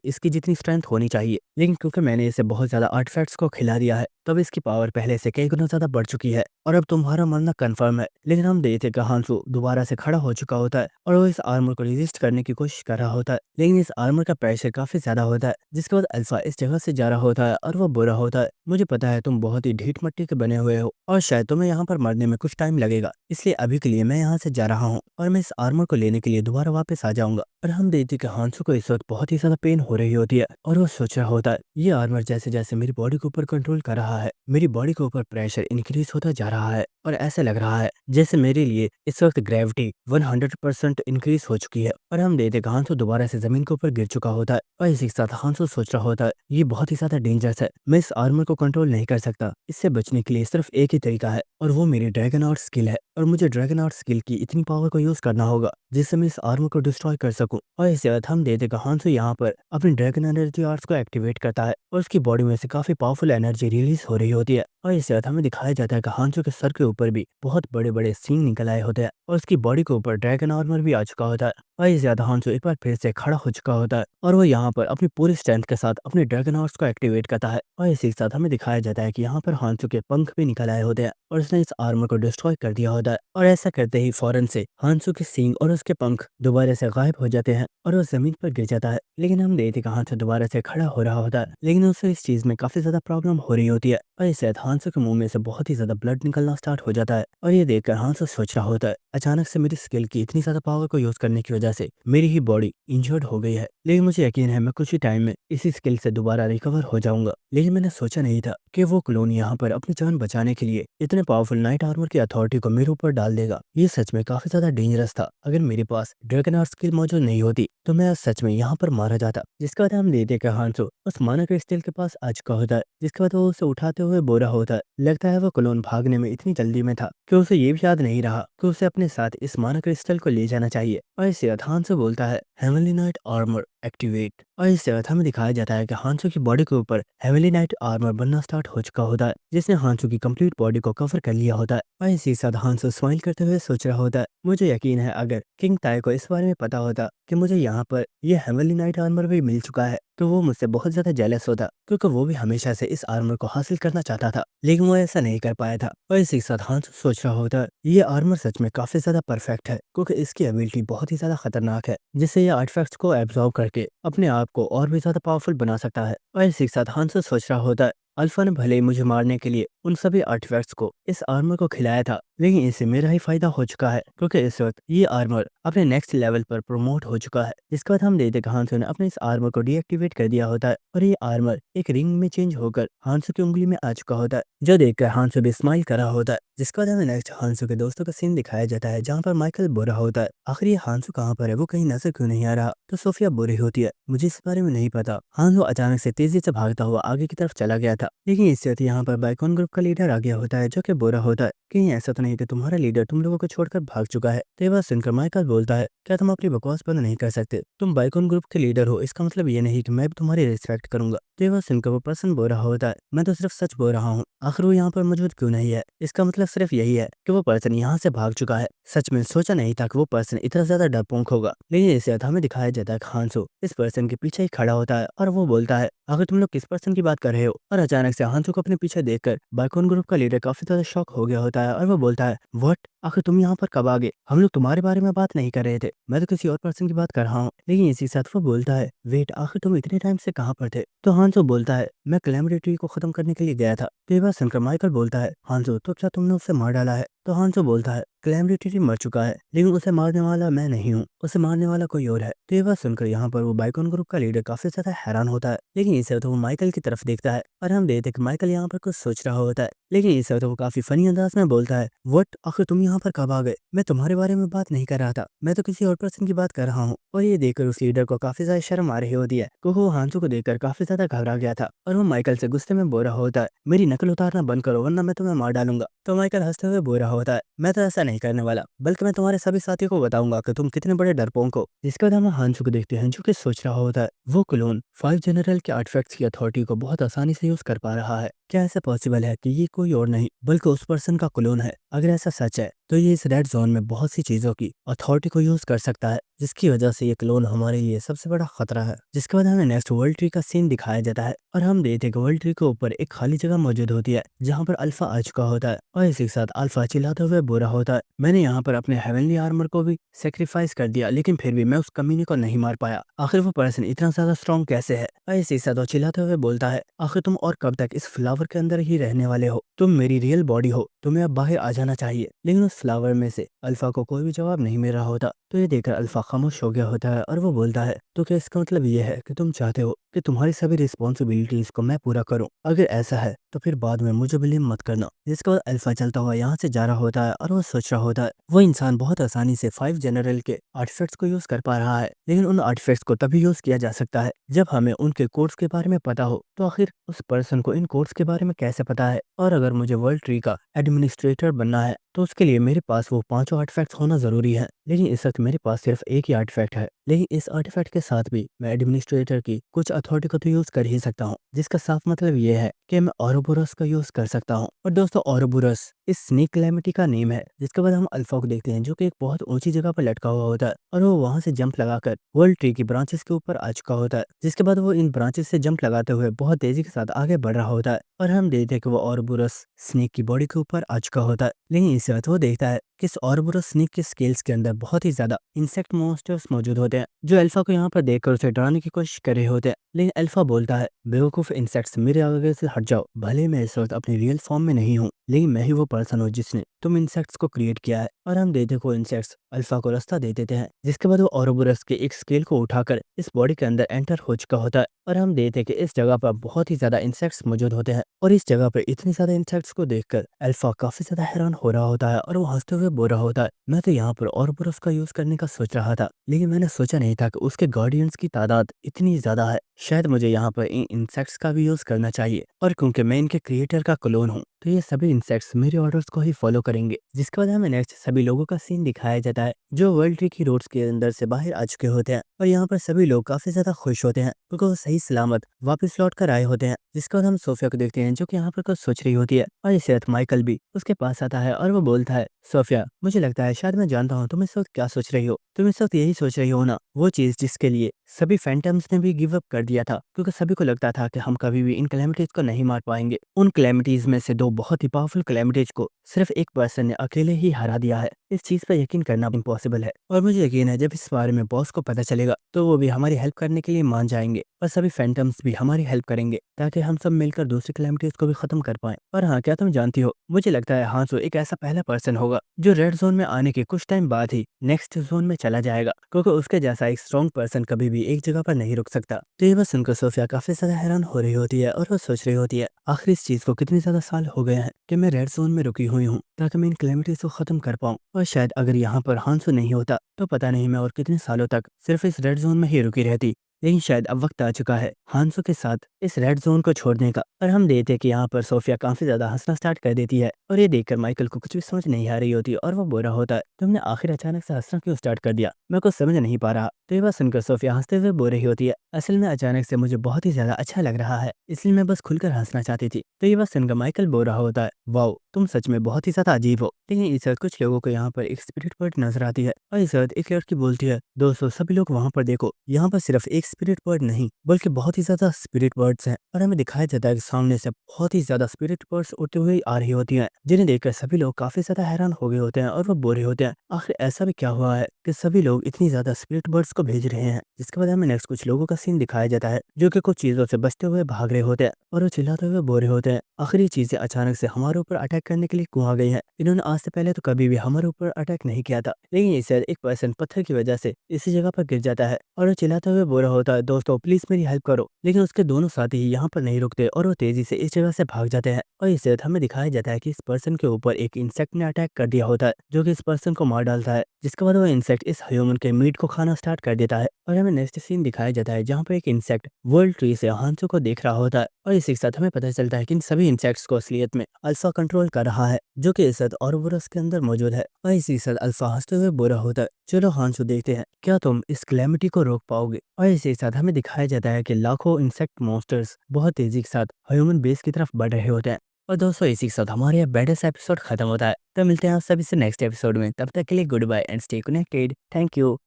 इसकी जितनी स्ट्रेंथ होनी चाहिए, लेकिन क्योंकि मैंने इसे बहुत ज्यादा आर्टिफैक्ट्स को खिला दिया है तब इसकी पावर पहले से कई गुना ज्यादा बढ़ चुकी है और अब तुम्हारा मरना कंफर्म है। लेकिन हम देखते कि हांसो दोबारा से खड़ा हो चुका होता है और वो इस आर्मर को रेजिस्ट करने की कोशिश कर रहा होता है, लेकिन इस आर्मर का प्रेशर काफी ज्यादा होता है, जिसके बाद अल्फा इस जगह से जा रहा होता है और वो बुरा होता है, मुझे पता है तुम बहुत ही ढीठ मट्टी के बने हुए हो और शायद तुम्हें यहाँ पर मरने में कुछ टाइम लगेगा, इसलिए अभी के लिए मैं यहाँ से जा रहा हूँ और मैं इस आर्मर को लेने के लिए दोबारा वापस आ जाऊंगा। और हम देखते कि हांसो को इस वक्त बहुत ही ज्यादा पेन हो रही होती है और वो सोच रहा होता है, ये आर्मर जैसे जैसे मेरी बॉडी के ऊपर कंट्रोल कर रहा है, मेरी बॉडी के ऊपर प्रेशर इंक्रीज होता जा रहा है और ऐसा लग रहा है जैसे मेरे लिए इस वक्त ग्रेविटी 100% इंक्रीज हो चुकी है। और हम देखते कि हांसो दोबारा से जमीन के ऊपर गिर चुका होता है और इसी के साथ हांसो सोच रहा होता है, ये बहुत ही ज्यादा डेंजरस है, मैं इस आर्मर को कंट्रोल नहीं कर सकता, इससे बचने के लिए सिर्फ एक ही तरीका है और वो मेरी ड्रैगन आर्ट स्किल है और मुझे ड्रैगन आर्ट स्किल की इतनी पावर को यूज करना होगा जिससे मैं इस आर्मर को डिस्ट्रॉय कर सकूं। और इसके बाद हम देखते कि हांसो यहाँ पर अपनी ड्रैगन एनर्जी आर्ट्स को एक्टिवेट करता है और उसकी बॉडी में से काफी पावरफुल एनर्जी रिलीज हो रही होती है। और इसके बाद हमें दिखाया जाता है कि हांसो के सर के ऊपर भी बहुत बड़े बड़े सींग निकल आए होते हैं और उसकी बॉडी के ऊपर ड्रैगन आर्मर भी आ चुका होता है। और इसके बाद हांसो एक बार फिर से खड़ा हो चुका होता है और वो यहाँ पर अपनी पूरी स्ट्रेंथ के साथ अपने ड्रैगन आर्ट्स को एक्टिवेट करता है। और इसी के साथ हमें दिखाया जाता है कि यहाँ पर हांसो के पंख भी निकल आए होते हैं और उसने इस आर्मर को डिस्ट्रॉय कर दिया होता है। और ऐसा करते ही फौरन से हांसो के सींग और उसके पंख दोबारा से गायब हो जाते हैं और वो जमीन पर गिर जाता है। लेकिन हम देखते कि हांसो दोबारा से खड़ा हो रहा होता है, लेकिन उसे इस चीज में काफी ज्यादा प्रॉब्लम हो रही होती है और इससे हांसो के मुंह में से बहुत ही ज्यादा ब्लड निकलना स्टार्ट हो जाता है। और ये देखकर हांसो सोच रहा होता है, अचानक से मेरी स्किल की इतनी ज्यादा पावर को यूज करने की वजह से मेरी ही बॉडी इंजर्ड हो गई है, लेकिन मुझे यकीन है मैं कुछ ही टाइम में इसी स्किल से दोबारा रिकवर हो जाऊंगा। लेकिन मैंने सोचा नहीं था कि वो क्लोन यहाँ पर अपनी जान बचाने के लिए इतने पावरफुल नाइट आर्मर की अथॉरिटी को मेरे ऊपर डाल देगा। ये सच में काफी ज्यादा डेंजरस था, अगर मेरे पास ड्रैगन आर्ट स्किल मौजूद नहीं होती तो मैं आज सच में यहाँ पर मारा जाता। जिसके बाद हम देखते कि हांसो उस माना क्रिस्टल के पास आ चुका होता है, जिसके बाद वो उसे उठाते हुए बोरा होता है। लगता है वो क्लोन भागने में इतनी जल्दी में था कि उसे ये भी याद नहीं रहा कि उसे अपने साथ इस माना क्रिस्टल को ले जाना चाहिए। और इससे हांसो बोलता है, हेवनली नाइट आर्मर एक्टिवेट। और इससे हमें दिखाया जाता है कि हांसो की बॉडी के ऊपर हेवनली नाइट आर्मर बनना स्टार्ट हो चुका होता है, जिसने हांसो की कंप्लीट बॉडी को कवर कर लिया होता है। और इसी के साथ हांसो स्माइल करते हुए सोच रहा होता है, मुझे यकीन है अगर किंग ताई को इस बारे में पता होता कि मुझे यहाँ पर ये हेवनली नाइट आर्मर भी मिल चुका है तो वो मुझसे बहुत ज्यादा जेलस होता, क्योंकि वो भी हमेशा से इस आर्मर को हासिल करना चाहता था, लेकिन वो ऐसा नहीं कर पाया था। और इसी के साथ हांसो सोच रहा होता है, ये आर्मर सच में काफी ज्यादा परफेक्ट है, क्योंकि इसकी एबिलिटी बहुत ही ज्यादा खतरनाक है, जिससे ये आर्टिफैक्ट्स को एब्जॉर्ब करके अपने आप को और भी ज्यादा पावरफुल बना सकता है। और इसी के साथ हांसो सोच रहा होता है, अल्फा ने भले ही मुझे मारने के लिए उन सभी आर्टिफैक्ट्स को इस आर्मर को खिलाया था, लेकिन इससे मेरा ही फायदा हो चुका है क्योंकि इस वक्त ये आर्मर अपने नेक्स्ट लेवल पर प्रमोट हो चुका है। जिसके बाद हम देखते हैं कि हांसो ने अपने इस आर्मर को डीएक्टिवेट कर दिया होता है और ये आर्मर एक रिंग में चेंज होकर हांसो की उंगली में आ चुका होता है, जो देखकर हांसो भी स्माइल कर रहा होता है। जिसके बाद हमें नेक्स्ट हांसो के दोस्तों का सीन दिखाया जाता है जहाँ पर माइकल बुरा होता है। आखिर ये हांसो कहाँ पर है, वो कहीं नजर क्यों नहीं आ रहा। तो सोफिया बुरी होती है, मुझे इस बारे में नहीं पता। हांसो अचानक से तेजी से भागता हुआ आगे की तरफ चला गया था, लेकिन इससे यहाँ पर बाइकॉन ग्रुप का लीडर आ गया होता है जो कि बुरा होता है। कहीं ऐसा तो नहीं कि तुम्हारा लीडर तुम लोगों को छोड़कर भाग चुका है। तो ये बात सुनकर माइकल बोलता है, क्या तुम अपनी बकवास बंद नहीं कर सकते? तुम बाइकॉन ग्रुप के लीडर हो, इसका मतलब ये नहीं कि मैं भी तुम्हारी रिस्पेक्ट करूंगा। तो ये बात सुनकर वो पर्सन बोल रहा होता है, मैं तो सिर्फ सच बोल रहा हूँ, आखिर वो यहाँ पर मौजूद क्यों नहीं है? इसका मतलब सिर्फ यही है कि वो पर्सन यहाँ से भाग चुका है। सच में सोचा नहीं था कि वो पर्सन इतना ज्यादा डरपोक होगा, लेकिन इसे हमें दिखाया जाता है कि हांसो इस पर्सन के पीछे ही खड़ा होता है और वो बोलता है, आखिर तुम लोग किस पर्सन की बात कर रहे हो? और अचानक से हांसो को अपने पीछे देखकर बाइकॉन ग्रुप का लीडर काफी ज्यादा शॉक हो गया होता है और वो बोलता है, व्हाट, आखिर तुम यहाँ पर कब आ गए? हम लोग तुम्हारे बारे में बात नहीं कर रहे थे, मैं तो किसी और पर्सन की बात कर रहा हूँ। लेकिन इसी साथ वो बोलता है, वेट, आखिर तुम इतने टाइम से कहाँ पर थे? तो हांसो बोलता है, मैं कैलेमिटी ट्री को खत्म करने के लिए गया था। तो ये बात सुनकर माइकल बोलता है, हांसो तो क्या तुमने उसे मार डाला है? तो हांसो बोलता है, कैलेमिटी ट्री मर चुका है, लेकिन उसे मारने वाला मैं नहीं हूँ, उसे मारने वाला कोई और है। तो ये बात सुनकर यहाँ पर वो बाइकॉन ग्रुप का लीडर काफी ज्यादा हैरान होता है, लेकिन इस वक्त वो माइकल की तरफ देखता है और हम देखते हैं कि माइकल यहाँ पर कुछ सोच रहा होता है, लेकिन इस वक्त वो काफी फनी अंदाज में बोलता है, व्हाट, आखिर तुम यहाँ पर कब आ गए? मैं तुम्हारे बारे में बात नहीं कर रहा था, मैं तो किसी और पर्सन की बात कर रहा हूँ। और ये देखकर उस लीडर को काफी ज्यादा शर्म आ रही होती है क्योंकि वो हांसो को देखकर काफी ज्यादा घबरा गया था और वो माइकल से गुस्से में बोल रहा होता है, मेरी नकल उतारना बंद करो वरना मैं तुम्हें मार डालूंगा। तो माइकल हंसते हुए बोल रहा होता है, मैं तो ऐसा नहीं करने वाला, बल्कि मैं तुम्हारे सभी साथियों को बताऊंगा कि तुम कितने बड़े डरपोक हो। जिसके बाद हम हांसो को देखते हैं जो कि सोच रहा होता है, वो क्लोन 5 जनरल के आर्टिफैक्ट्स की अथॉरिटी को बहुत आसानी से यूज कर पा रहा है। क्या ऐसा पॉसिबल है कि ये कोई और नहीं बल्कि उस पर्सन का क्लोन है? अगर ऐसा सच है तो ये इस रेड जोन में बहुत सी चीजों की अथॉरिटी को यूज कर सकता है, जिसकी वजह से ये क्लोन हमारे लिए सबसे बड़ा खतरा है। जिसके बाद हमें नेक्स्ट वर्ल्ड ट्री का सीन दिखाया जाता है और हम देखते हैं कि वर्ल्ड ट्री के ऊपर एक खाली जगह मौजूद होती है जहाँ पर अल्फा आ चुका होता है और इसी के साथ अल्फा चिल्लाते हुए बुरा होता है, मैंने यहाँ पर अपने हेवनली आर्मर को भी सेक्रीफाइस कर दिया, लेकिन फिर भी मैं उस कमीने को नहीं मार पाया। आखिर वो पर्सन इतना ज्यादा स्ट्रॉन्ग कैसे है? और इसी के साथ वो चिल्लाते हुए बोलता है, आखिर तुम और कब तक इस फ्लावर के अंदर ही रहने वाले हो? तुम मेरी रियल बॉडी हो, तुम्हें अब बाहर आ जाना चाहिए। लेकिन उस फ्लावर में से अल्फा को कोई भी जवाब नहीं मिल रहा होता। तो ये देखकर अल्फा खामोश हो गया होता है और वो बोलता है, तो क्या इसका मतलब ये है कि तुम चाहते हो कि तुम्हारी सभी रिस्पॉन्सिबिलिटीज को मैं पूरा करूं? अगर ऐसा है तो फिर बाद में मुझे ब्लेम मत करना। जिसके बाद अल्फा चलता हुआ यहाँ से जा रहा होता है और वो सोच रहा होता है, वो इंसान बहुत आसानी से 5 जनरल के आर्टिफैक्ट्स को यूज कर पा रहा है, लेकिन उन आर्टिफैक्ट्स को तभी यूज किया जा सकता है जब हमें उनके कोड्स के बारे में पता हो। तो आखिर उस पर्सन को इन कोड्स के बारे में कैसे पता है? और अगर मुझे वर्ल्ड ट्री का एडमिनिस्ट्रेटर बनना है तो उसके लिए मेरे पास वो 5 आर्टिफैक्ट्स होना जरूरी है, लेकिन इस वक्त मेरे पास सिर्फ एक ही आर्टिफैक्ट है। लेकिन इस आर्टिफैक्ट के साथ भी मैं एडमिनिस्ट्रेटर की कुछ अथॉरिटी को तो यूज कर ही सकता हूँ, जिसका साफ मतलब ये है कि मैं ओरोबोरस का यूज कर सकता हूँ। और दोस्तों, ओरोबोरस इस स्नेक कैलेमिटी का नेम है। जिसके बाद हम अल्फा को देखते हैं जो कि एक बहुत ऊंची जगह पर लटका हुआ होता है और वो वहां से जंप लगाकर वर्ल्ड ट्री की ब्रांचेस के ऊपर आ चुका होता है। जिसके बाद वो इन ब्रांचेस से जंप लगाते हुए बहुत तेजी के साथ आगे बढ़ रहा होता है और हम देखते हैं कि वो ओरोबोरस स्नेक की बॉडी के ऊपर आ चुका होता है। लेकिन इस वक्त वो देखता है कि इस ओरोबोरस स्नेक के स्केल्स के अंदर बहुत ही ज्यादा इंसेक्ट मॉन्स्टर्स मौजूद होते हैं जो अल्फा को यहाँ पर देखकर उसे डराने की कोशिश कर रहे होते हैं। लेकिन अल्फा बोलता है, बेवकूफ इंसेक्ट्स, मेरे आगे से हट जाओ। भले मैं इस वक्त अपनी रियल फॉर्म में नहीं हूँ, लेकिन मैं ही वो पर्सन हूँ जिसने तुम इंसेक्ट्स को क्रिएट किया है। और हम देखते को इंसेक्ट्स अल्फा को रास्ता दे देते हैं। जिसके बाद वो ओरोबोरस के एक स्केल को उठाकर इस बॉडी के अंदर एंटर हो चुका होता है और हम देखते हैं कि इस जगह पर बहुत ही ज्यादा इंसेक्ट्स मौजूद होते हैं। और इस जगह पर इतने ज्यादा इंसेक्ट्स को देखकर अल्फा काफी ज्यादा हैरान हो रहा होता है और वो हंसते हुए बोल रहा होता है, मैं तो यहाँ पर ओरोबोरस का यूज करने का सोच रहा था, लेकिन मैंने सोचा नहीं था कि उसके गार्डियंस की तादाद इतनी ज्यादा है। शायद मुझे यहाँ पर इन इंसेक्ट्स का भी यूज करना चाहिए, और क्योंकि मैं इनके क्रिएटर का क्लोन हूँ तो ये सभी इंसेक्ट्स मेरे ऑर्डर्स को ही फॉलो करेंगे। जिसके बाद हमें नेक्स्ट सभी लोगों का सीन दिखाया जाता है जो वर्ल्ड ट्री की रोड्स के अंदर से बाहर आ चुके होते हैं और यहाँ पर सभी लोग काफी ज्यादा खुश होते हैं क्योंकि वो सही सलामत वापस लौट कर आए होते हैं। जिसके बाद हम सोफिया को देखते हैं जो कि यहाँ पर कुछ सोच रही होती है और इस वक्त माइकल भी उसके पास आता है और वो बोलता है, सोफिया, मुझे लगता है शायद मैं जानता हूँ तुम इस वक्त क्या सोच रही हो। तुम इस वक्त यही सोच रही हो ना, वो चीज जिसके लिए सभी फैंटम्स ने भी गिव अप कर दिया था, क्योंकि सभी को लगता था कि हम कभी भी इन कैलेमिटीज को नहीं मार पाएंगे। उन कैलेमिटीज में से 2 बहुत ही पावरफुल कैलेमिटीज को सिर्फ एक पर्सन ने अकेले ही हरा दिया है। इस चीज पर यकीन करना इम्पॉसिबल है और मुझे यकीन है जब इस बारे में बॉस को पता चलेगा तो वो भी हमारी हेल्प करने के लिए मान जाएंगे और सभी फैंटम्स भी हमारी हेल्प करेंगे ताकि हम सब मिलकर दूसरी कैलेमिटीज को भी खत्म कर पाएं। और हाँ, क्या तुम जानती हो, मुझे लगता है हांसो एक ऐसा पहला पर्सन होगा जो रेड जोन में आने के कुछ टाइम बाद ही नेक्स्ट जोन में चला जाएगा, क्योंकि उसके जैसा एक स्ट्रॉन्ग पर्सन कभी भी एक जगह पर नहीं रुक सकता। तो ये बस सुनकर सोफिया काफी ज्यादा हैरान हो रही होती है और वो सोच रही होती है आखिर इस चीज को कितने ज्यादा साल हो गए हैं कि मैं रेड जोन में रुकी हुई हूँ ताकि मैं इन कैलेमिटीज को खत्म कर पाऊँ। और शायद अगर यहाँ पर हांसो नहीं होता तो पता नहीं मैं और कितने सालों तक सिर्फ इस रेड जोन में ही रुकी रहती। लेकिन शायद अब वक्त आ चुका है हांसो के साथ इस रेड जोन को छोड़ने का। और हम देखते हैं कि यहाँ पर सोफिया काफी ज्यादा हंसना स्टार्ट कर देती है और ये देखकर माइकल को कुछ भी समझ नहीं आ रही होती और वो बुरा होता है, तुमने आखिर अचानक से हंसना क्यों स्टार्ट कर दिया, मैं कुछ समझ नहीं पा रहा। तो ये बात सुनकर सोफिया हंसते हुए बोल रही होती है, असल में अचानक से मुझे बहुत ही ज्यादा अच्छा लग रहा है इसलिए मैं बस खुलकर हंसना चाहती थी। तो ये बात सुनकर माइकल बोल रहा होता है, वाओ तुम सच में बहुत ही ज्यादा अजीब हो। लेकिन इस वक्त कुछ लोगों को यहाँ पर एक स्पिरिट बर्ड नजर आती है और इस वक्त एक लड़की बोलती है, दोस्तों सभी लोग वहाँ पर देखो, यहाँ पर सिर्फ एक स्पिरिट बर्ड नहीं बल्कि बहुत ही ज्यादा स्पिरिट बर्ड्स हैं। और हमें दिखाया जाता है कि सामने से बहुत ही ज्यादा स्पिरिट बर्ड्स उड़ते हुए आ रही होती हैं, जिन्हें देखकर सभी लोग काफी ज्यादा हैरान हो गए होते हैं और वो बोल रहे होते हैं आखिर ऐसा भी क्या हुआ है कि सभी लोग इतनी ज्यादा स्पिरिट बर्ड्स को भेज रहे हैं। जिसके बाद हमें नेक्स्ट कुछ लोगों का सीन दिखाया जाता है जो कि कुछ चीजों से बचते हुए भाग रहे होते हैं और वो चिल्लाते हुए बोल रहे होते हैं आखिर ये चीजें अचानक से हमारे ऊपर अटैक करने के लिए क्यों आ गई हैं, इन्होंने आज से पहले तो कभी भी हमारे ऊपर अटैक नहीं किया था। लेकिन इसे एक पर्सन पत्थर की वजह से इसी जगह पर गिर जाता है और वो चिल्लाते हुए बोल रहा होता है, दोस्तों प्लीज मेरी हेल्प करो। लेकिन उसके दोनों साथी ही यहाँ पर नहीं रुकते और वो तेजी से इस जगह से भाग जाते हैं। और इससे हमें दिखाया जाता है कि इस पर्सन के ऊपर एक इंसेक्ट ने अटैक कर दिया होता है जो कि इस पर्सन को मार डालता है। जिसके बाद वो इंसेक्ट इस ह्यूमन के मीट को खाना स्टार्ट कर देता है और हमें नेक्स्ट सीन दिखाया जाता है जहाँ पर एक इंसेक्ट वर्ल्ड ट्री से हांसो को देख रहा होता है। और इसी के साथ हमें पता चलता है कि इन सभी इंसेक्ट्स को असलियत में अल्फा कंट्रोल कर रहा है जो कि इस और वुरस के अंदर मौजूद है। और इसी के साथ अल्फा हंसते हुए बुरा होता है, चलो हांसो देखते हैं क्या तुम इस कैलेमिटी को रोक पाओगे। और इसी के साथ हमें दिखाया जाता है कि लाखों इंसेक्ट मॉन्स्टर्स बहुत तेजी के साथ ह्यूमन बेस की तरफ बढ़ रहे होते हैं। और दोस्तों इसी के साथ हमारे यहाँ बेडेस्ट एपिसोड खत्म होता है। तो मिलते हैं आप सभी से नेक्स्ट एपिसोड में, तब तक के लिए good bye and stay connected. Thank you.